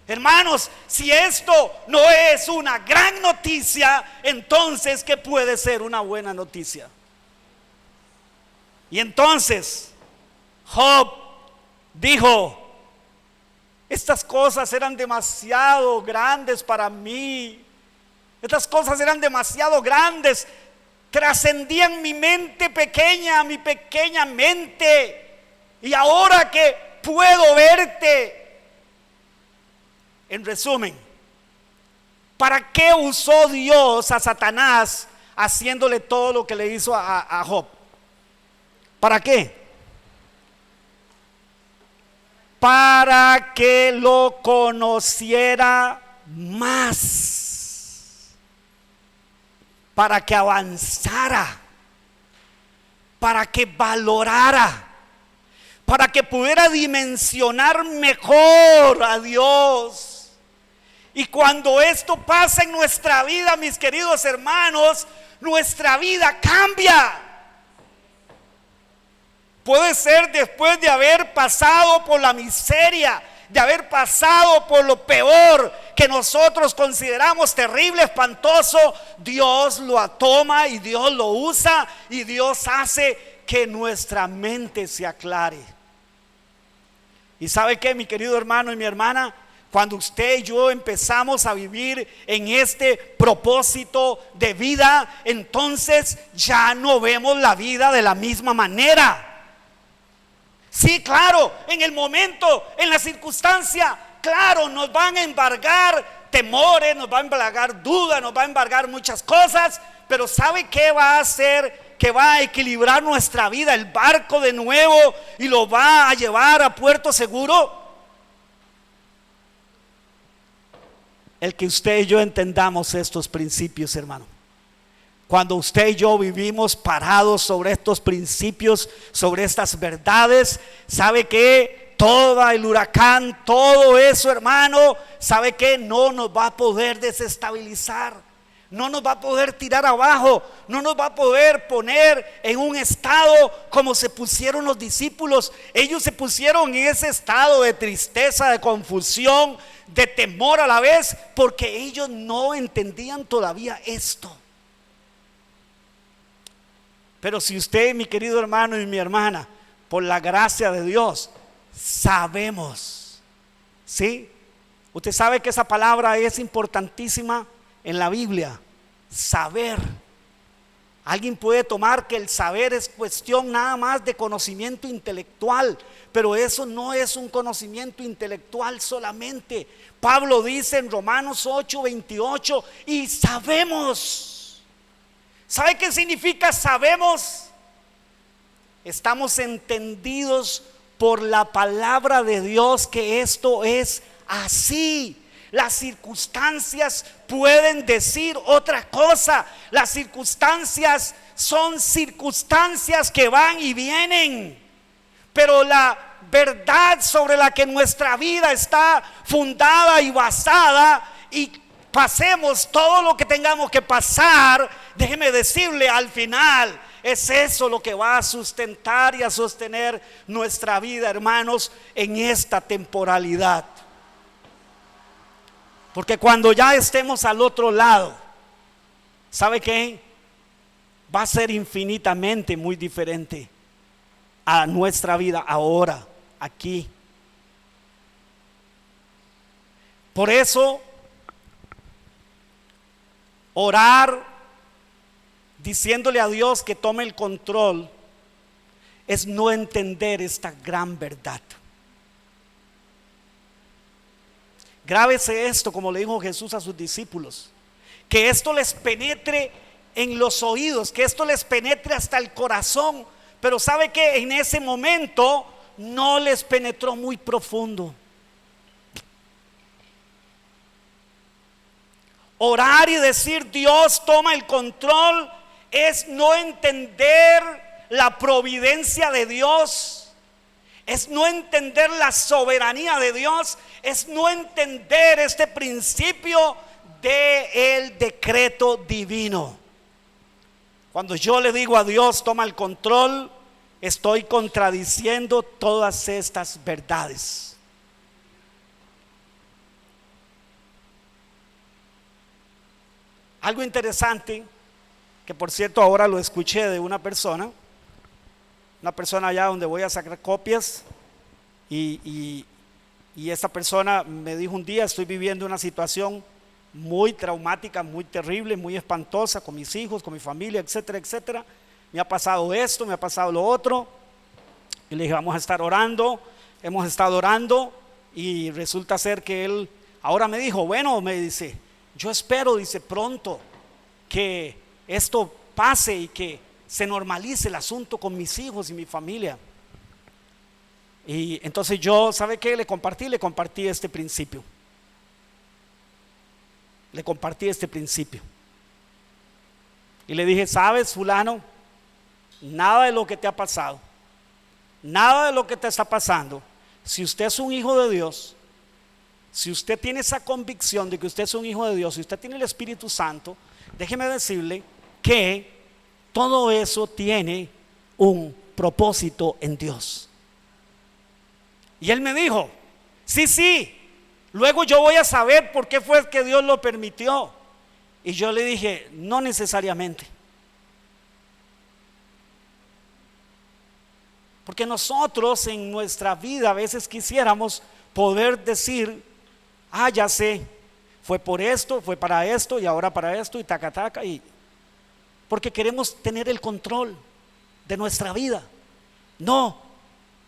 Hermanos, si esto no es una gran noticia, entonces ¿qué puede ser una buena noticia? Y entonces Job dijo: estas cosas eran demasiado grandes para mí. Estas cosas eran demasiado grandes, trascendían mi mente pequeña, mi pequeña mente. Y ahora que puedo verte. En resumen, ¿para qué usó Dios a Satanás haciéndole todo lo que le hizo a Job? ¿Para qué? Para que lo conociera más, para que avanzara, para que valorara, para que pudiera dimensionar mejor a Dios. Y cuando esto pasa en nuestra vida, mis queridos hermanos, nuestra vida cambia. Puede ser después de haber pasado por la miseria, de haber pasado por lo peor que nosotros consideramos terrible, espantoso. Dios lo toma y Dios lo usa y Dios hace que nuestra mente se aclare. ¿Y sabe qué, mi querido hermano y mi hermana? Cuando usted y yo empezamos a vivir en este propósito de vida, entonces ya no vemos la vida de la misma manera. Sí, claro, en el momento, en la circunstancia, claro, nos van a embargar temores, nos va a embargar dudas, nos va a embargar muchas cosas, pero ¿sabe qué va a hacer? Que va a equilibrar nuestra vida, el barco de nuevo, y lo va a llevar a puerto seguro. El que usted y yo entendamos estos principios, hermano. Cuando usted y yo vivimos parados sobre estos principios, sobre estas verdades, ¿sabe qué? Todo el huracán, todo eso, hermano, ¿sabe qué? No nos va a poder desestabilizar. no nos va a poder tirar abajo, no nos va a poder poner en un estado como se pusieron los discípulos. Ellos se pusieron en ese estado de tristeza, de confusión, de temor a la vez, porque ellos no entendían todavía esto. Pero si usted, mi querido hermano y mi hermana, por la gracia de Dios, sabemos, ¿sí? Usted sabe que esa palabra es importantísima en la Biblia, saber. Alguien puede tomar que el saber es cuestión nada más de conocimiento intelectual, pero eso no es un conocimiento intelectual solamente. Pablo dice en Romanos 8:28, y sabemos. ¿Sabe qué significa sabemos? Estamos entendidos por la palabra de Dios que esto es así. Las circunstancias pueden decir otra cosa. Las circunstancias son circunstancias que van y vienen, pero la verdad sobre la que nuestra vida está fundada y basada, y pasemos todo lo que tengamos que pasar, déjeme decirle, al final es eso lo que va a sustentar y a sostener nuestra vida, hermanos, en esta temporalidad. Porque cuando ya estemos al otro lado, ¿sabe qué? Va a ser infinitamente muy diferente a nuestra vida ahora, aquí. Por eso, orar diciéndole a Dios que tome el control es no entender esta gran verdad. Grábese esto, como le dijo Jesús a sus discípulos, que esto les penetre en los oídos, que esto les penetre hasta el corazón. Pero sabe que en ese momento no les penetró muy profundo. Orar y decir Dios toma el control es no entender la providencia de Dios, es no entender la soberanía de Dios, es no entender este principio del decreto divino. Cuando yo le digo a Dios toma el control, estoy contradiciendo todas estas verdades. Algo interesante, que por cierto ahora lo escuché de una persona allá donde voy a sacar copias, y esta persona me dijo un día: estoy viviendo una situación muy traumática, muy terrible, muy espantosa con mis hijos, con mi familia, etcétera, etcétera. Me ha pasado esto, me ha pasado lo otro. Y le dije: vamos a estar orando. Hemos estado orando, y resulta ser que él ahora me dijo: bueno, me dice, yo espero, dice, pronto que esto pase y que se normalice el asunto con mis hijos y mi familia. Y entonces yo, ¿sabe qué? Le compartí este principio. Le compartí este principio. Y le dije: sabes, fulano, nada de lo que te ha pasado, nada de lo que te está pasando, si usted es un hijo de Dios, si usted tiene esa convicción de que usted es un hijo de Dios, si usted tiene el Espíritu Santo, déjeme decirle que todo eso tiene un propósito en Dios. Y él me dijo: sí, luego yo voy a saber por qué fue que Dios lo permitió. Y yo le dije: no necesariamente. Porque nosotros en nuestra vida a veces quisiéramos poder decir: ya sé, fue por esto, fue para esto, y ahora para esto, y taca, y porque queremos tener el control de nuestra vida. No,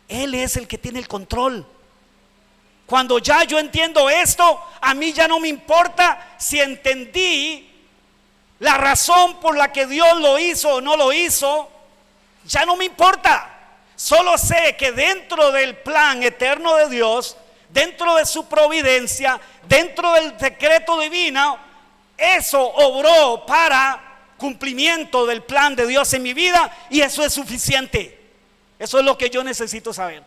Él es el que tiene el control. Cuando ya yo entiendo esto, a mí ya no me importa si entendí la razón por la que Dios lo hizo o no lo hizo. Ya no me importa. Solo sé que dentro del plan eterno de Dios, dentro de su providencia, dentro del decreto divino, eso obró para cumplimiento del plan de Dios en mi vida, y eso es suficiente. Eso es lo que yo necesito saber.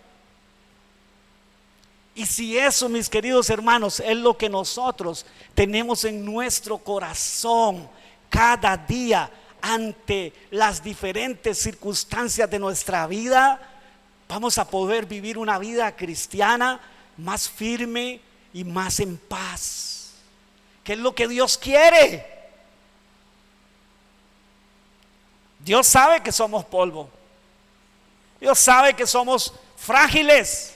Y si eso, mis queridos hermanos, es lo que nosotros tenemos en nuestro corazón, cada día ante las diferentes circunstancias de nuestra vida, vamos a poder vivir una vida cristiana más firme y más en paz, que es lo que Dios quiere. Dios sabe que somos polvo. Dios sabe que somos frágiles.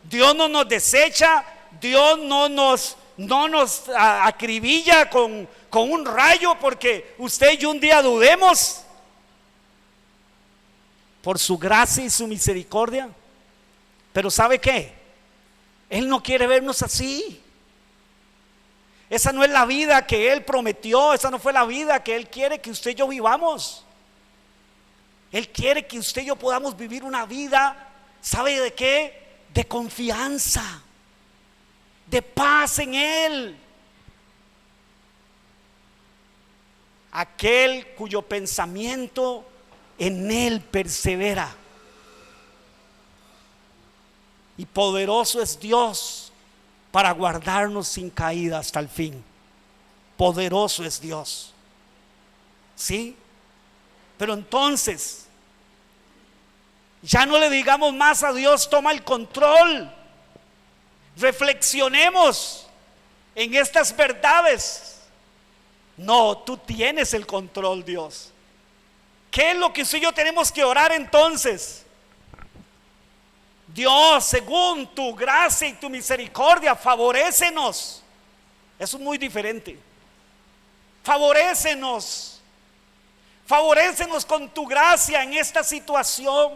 Dios no nos desecha. Dios no nos acribilla con un rayo porque usted y yo un día dudemos. Por su gracia y su misericordia. Pero ¿sabe qué? Él no quiere vernos así. Esa no es la vida que Él prometió. Esa no fue la vida que Él quiere que usted y yo vivamos. Él quiere que usted y yo podamos vivir una vida, ¿sabe de qué? De confianza, de paz en Él. Aquel cuyo pensamiento en Él persevera. Y poderoso es Dios para guardarnos sin caída hasta el fin. Poderoso es Dios. ¿Sí? Pero entonces, ya no le digamos más a Dios, toma el control. Reflexionemos en estas verdades. No, tú tienes el control, Dios. ¿Qué es lo que usted y yo tenemos que orar entonces? Dios, según tu gracia y tu misericordia, favorécenos. Eso es muy diferente. Favorécenos. Favorécenos con tu gracia en esta situación.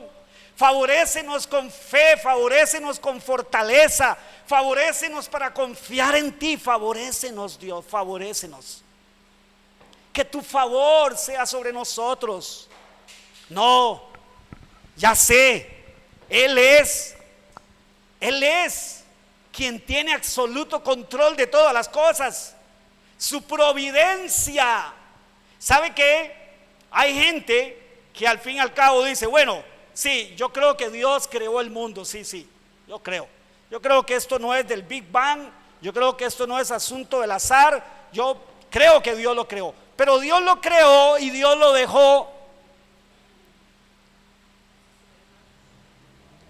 Favorécenos con fe, favorécenos con fortaleza, favorécenos para confiar en ti. Favorécenos, Dios, favorécenos. Que tu favor sea sobre nosotros. No, ya sé, Él es quien tiene absoluto control de todas las cosas. Su providencia. ¿Sabe qué? Hay gente que al fin y al cabo dice, bueno, sí, yo creo que Dios creó el mundo. Sí, yo creo. Yo creo que esto no es del Big Bang. Yo creo que esto no es asunto del azar. Yo creo que Dios lo creó. Pero Dios lo creó y Dios lo dejó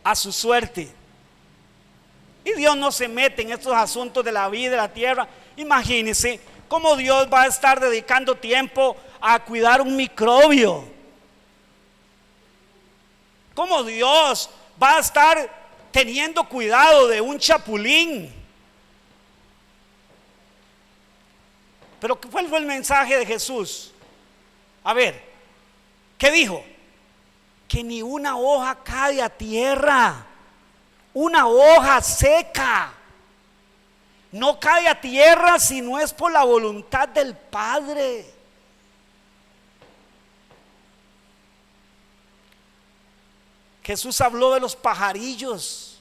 a su suerte. Y Dios no se mete en estos asuntos de la vida, de la tierra. Imagínense cómo Dios va a estar dedicando tiempo a cuidar un microbio. Cómo Dios va a estar teniendo cuidado de un chapulín. Pero ¿cuál fue el mensaje de Jesús? A ver, ¿qué dijo? Que ni una hoja cae a tierra. Una hoja seca no cae a tierra si no es por la voluntad del Padre. Jesús habló de los pajarillos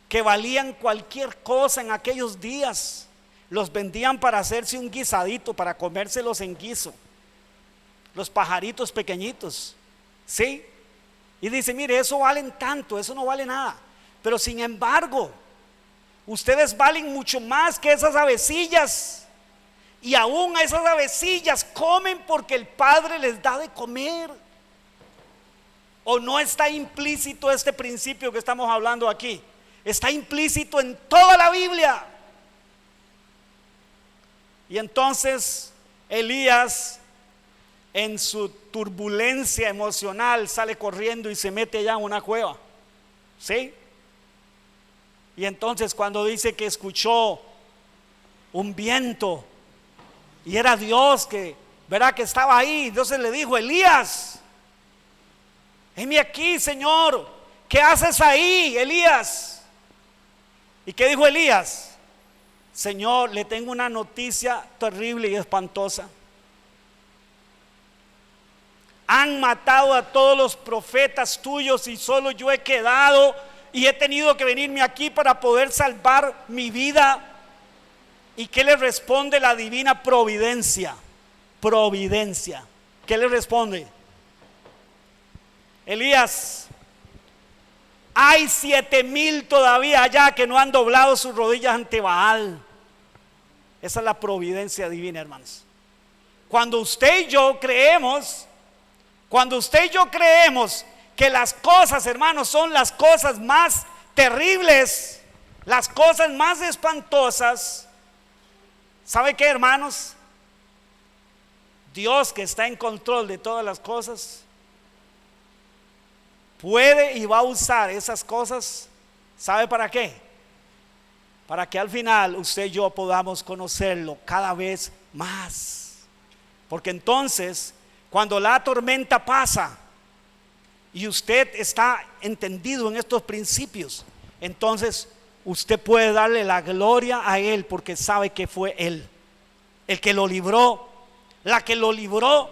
que valían cualquier cosa en aquellos días. Los vendían para hacerse un guisadito, para comérselos en guiso. Los pajaritos pequeñitos, ¿sí? Y dice, mire, eso valen tanto, eso no vale nada. Pero sin embargo, ustedes valen mucho más que esas avecillas. Y aún a esas avecillas comen porque el Padre les da de comer. ¿O no está implícito este principio que estamos hablando aquí? Está implícito en toda la Biblia. Y entonces Elías, en su turbulencia emocional, sale corriendo y se mete allá en una cueva. ¿Sí? Y entonces cuando dice que escuchó un viento y era Dios que, ¿verdad?, que estaba ahí, entonces le dijo, Elías, heme aquí, Señor, ¿qué haces ahí, Elías? ¿Y qué dijo Elías? Señor, le tengo una noticia terrible y espantosa. Han matado a todos los profetas tuyos y solo yo he quedado y he tenido que venirme aquí para poder salvar mi vida. ¿Y qué le responde la divina providencia? Providencia. ¿Qué le responde? Elías, hay 7,000 todavía allá que no han doblado sus rodillas ante Baal. Esa es la providencia divina, hermanos. Cuando usted y yo creemos, que las cosas, hermanos, son las cosas más terribles, las cosas más espantosas, ¿sabe qué, hermanos? Dios, que está en control de todas las cosas, puede y va a usar esas cosas, ¿sabe para qué? Para que al final usted y yo podamos conocerlo cada vez más. Porque entonces, cuando la tormenta pasa y usted está entendido en estos principios, entonces usted puede darle la gloria a Él, porque sabe que fue Él el que lo libró, la que lo libró,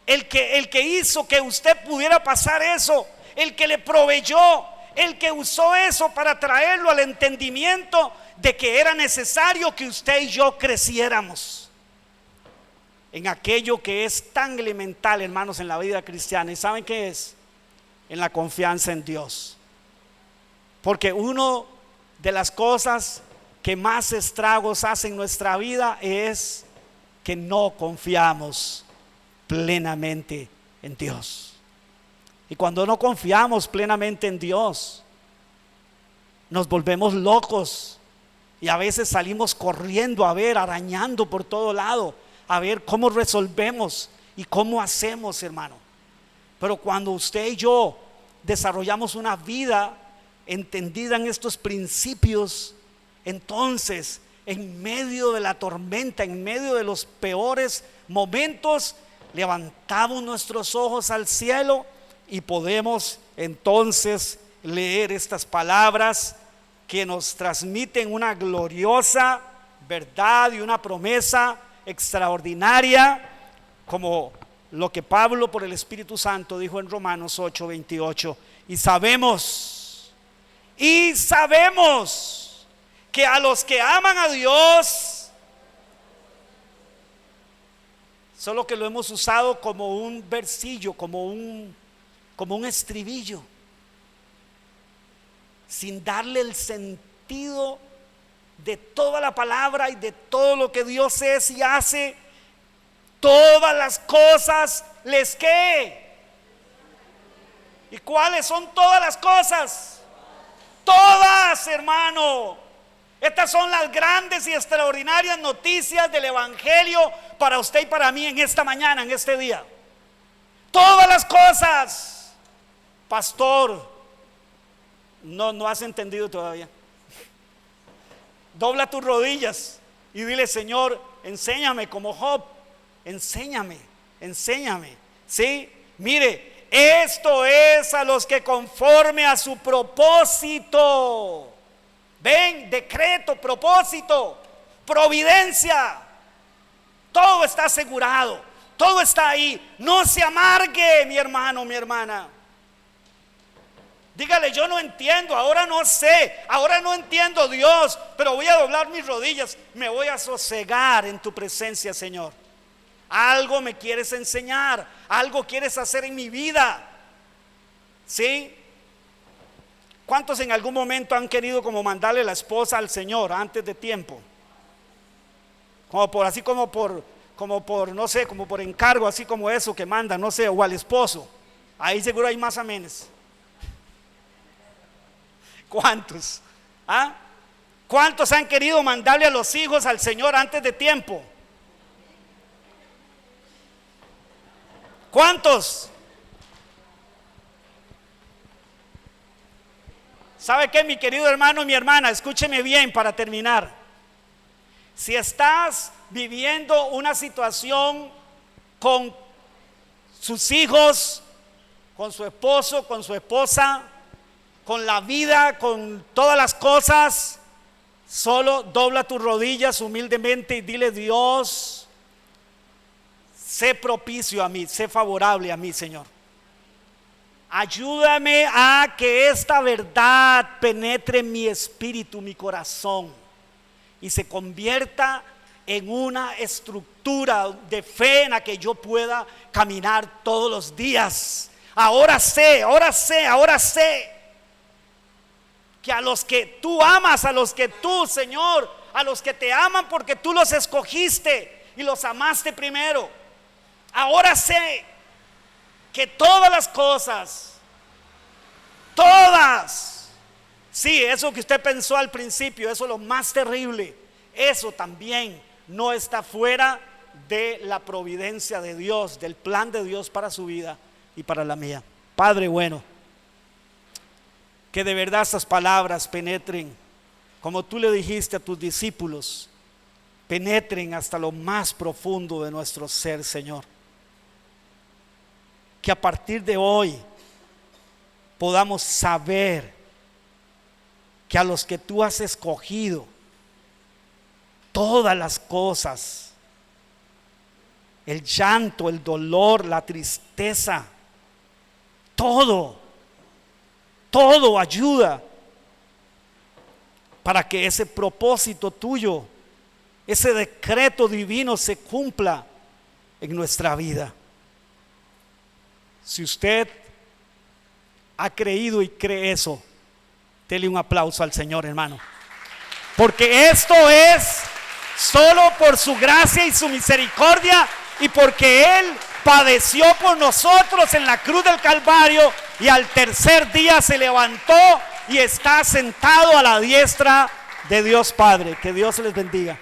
el que hizo que usted pudiera pasar eso, el que le proveyó, el que usó eso para traerlo al entendimiento de que era necesario que usted y yo creciéramos en aquello que es tan elemental, hermanos, en la vida cristiana. ¿Y saben qué es? En la confianza en Dios. Porque una de las cosas que más estragos hace en nuestra vida es que no confiamos plenamente en Dios. Y cuando no confiamos plenamente en Dios, nos volvemos locos y a veces salimos corriendo, arañando por todo lado, a ver cómo resolvemos y cómo hacemos, hermano. Pero cuando usted y yo desarrollamos una vida entendida en estos principios, entonces en medio de la tormenta, en medio de los peores momentos, levantamos nuestros ojos al cielo y podemos entonces leer estas palabras que nos transmiten una gloriosa verdad y una promesa extraordinaria, como lo que Pablo por el Espíritu Santo dijo en Romanos 8:28. Y sabemos que a los que aman a Dios, solo que lo hemos usado como un versillo, como un estribillo, sin darle el sentido de toda la palabra y de todo lo que Dios es y hace. Todas las cosas les ¿qué? ¿Y cuáles son todas las cosas? Todas, hermano. Estas son las grandes y extraordinarias noticias del Evangelio para usted y para mí en esta mañana, en este día. Todas las cosas. Pastor, no has entendido todavía. Dobla tus rodillas y dile: Señor, enséñame como Job. Enséñame. ¿Sí? Mire, esto es a los que conforme a su propósito. Ven, decreto, propósito, providencia. Todo está asegurado, todo está ahí. No se amargue, mi hermano, mi hermana. Dígale: yo no entiendo, ahora no sé, ahora no entiendo, Dios, pero voy a doblar mis rodillas, me voy a sosegar en tu presencia, Señor. Algo me quieres enseñar, algo quieres hacer en mi vida. ¿Sí? ¿Cuántos en algún momento han querido como mandarle la esposa al Señor antes de tiempo? Como por no sé, como por encargo, así como eso que mandan, no sé, o al esposo. Ahí seguro hay más amenes. ¿Cuántos? ¿Cuántos han querido mandarle a los hijos al Señor antes de tiempo? ¿Cuántos? ¿Sabe qué, mi querido hermano y mi hermana? Escúcheme bien para terminar. Si estás viviendo una situación con sus hijos, con su esposo, con su esposa, con la vida, con todas las cosas, solo dobla tus rodillas humildemente y dile: Dios, sé propicio a mí, sé favorable a mí, Señor. Ayúdame a que esta verdad penetre en mi espíritu, mi corazón, y se convierta en una estructura de fe en la que yo pueda caminar todos los días. Ahora sé que a los que tú amas, a los que tú, Señor, a los que te aman porque tú los escogiste y los amaste primero, Ahora sé que todas las cosas, todas, sí, eso que usted pensó al principio, eso es lo más terrible, eso también no está fuera de la providencia de Dios, del plan de Dios para su vida y para la mía. Padre bueno, que de verdad estas palabras penetren, como tú le dijiste a tus discípulos, penetren hasta lo más profundo de nuestro ser, Señor. Que a partir de hoy podamos saber que a los que tú has escogido, todas las cosas, el llanto, el dolor, la tristeza, todo ayuda para que ese propósito tuyo, ese decreto divino se cumpla en nuestra vida. Si usted ha creído y cree eso, dele un aplauso al Señor, hermano, porque esto es solo por su gracia y su misericordia, y porque Él padeció por nosotros en la cruz del Calvario, y al tercer día se levantó y está sentado a la diestra de Dios Padre. Que Dios les bendiga.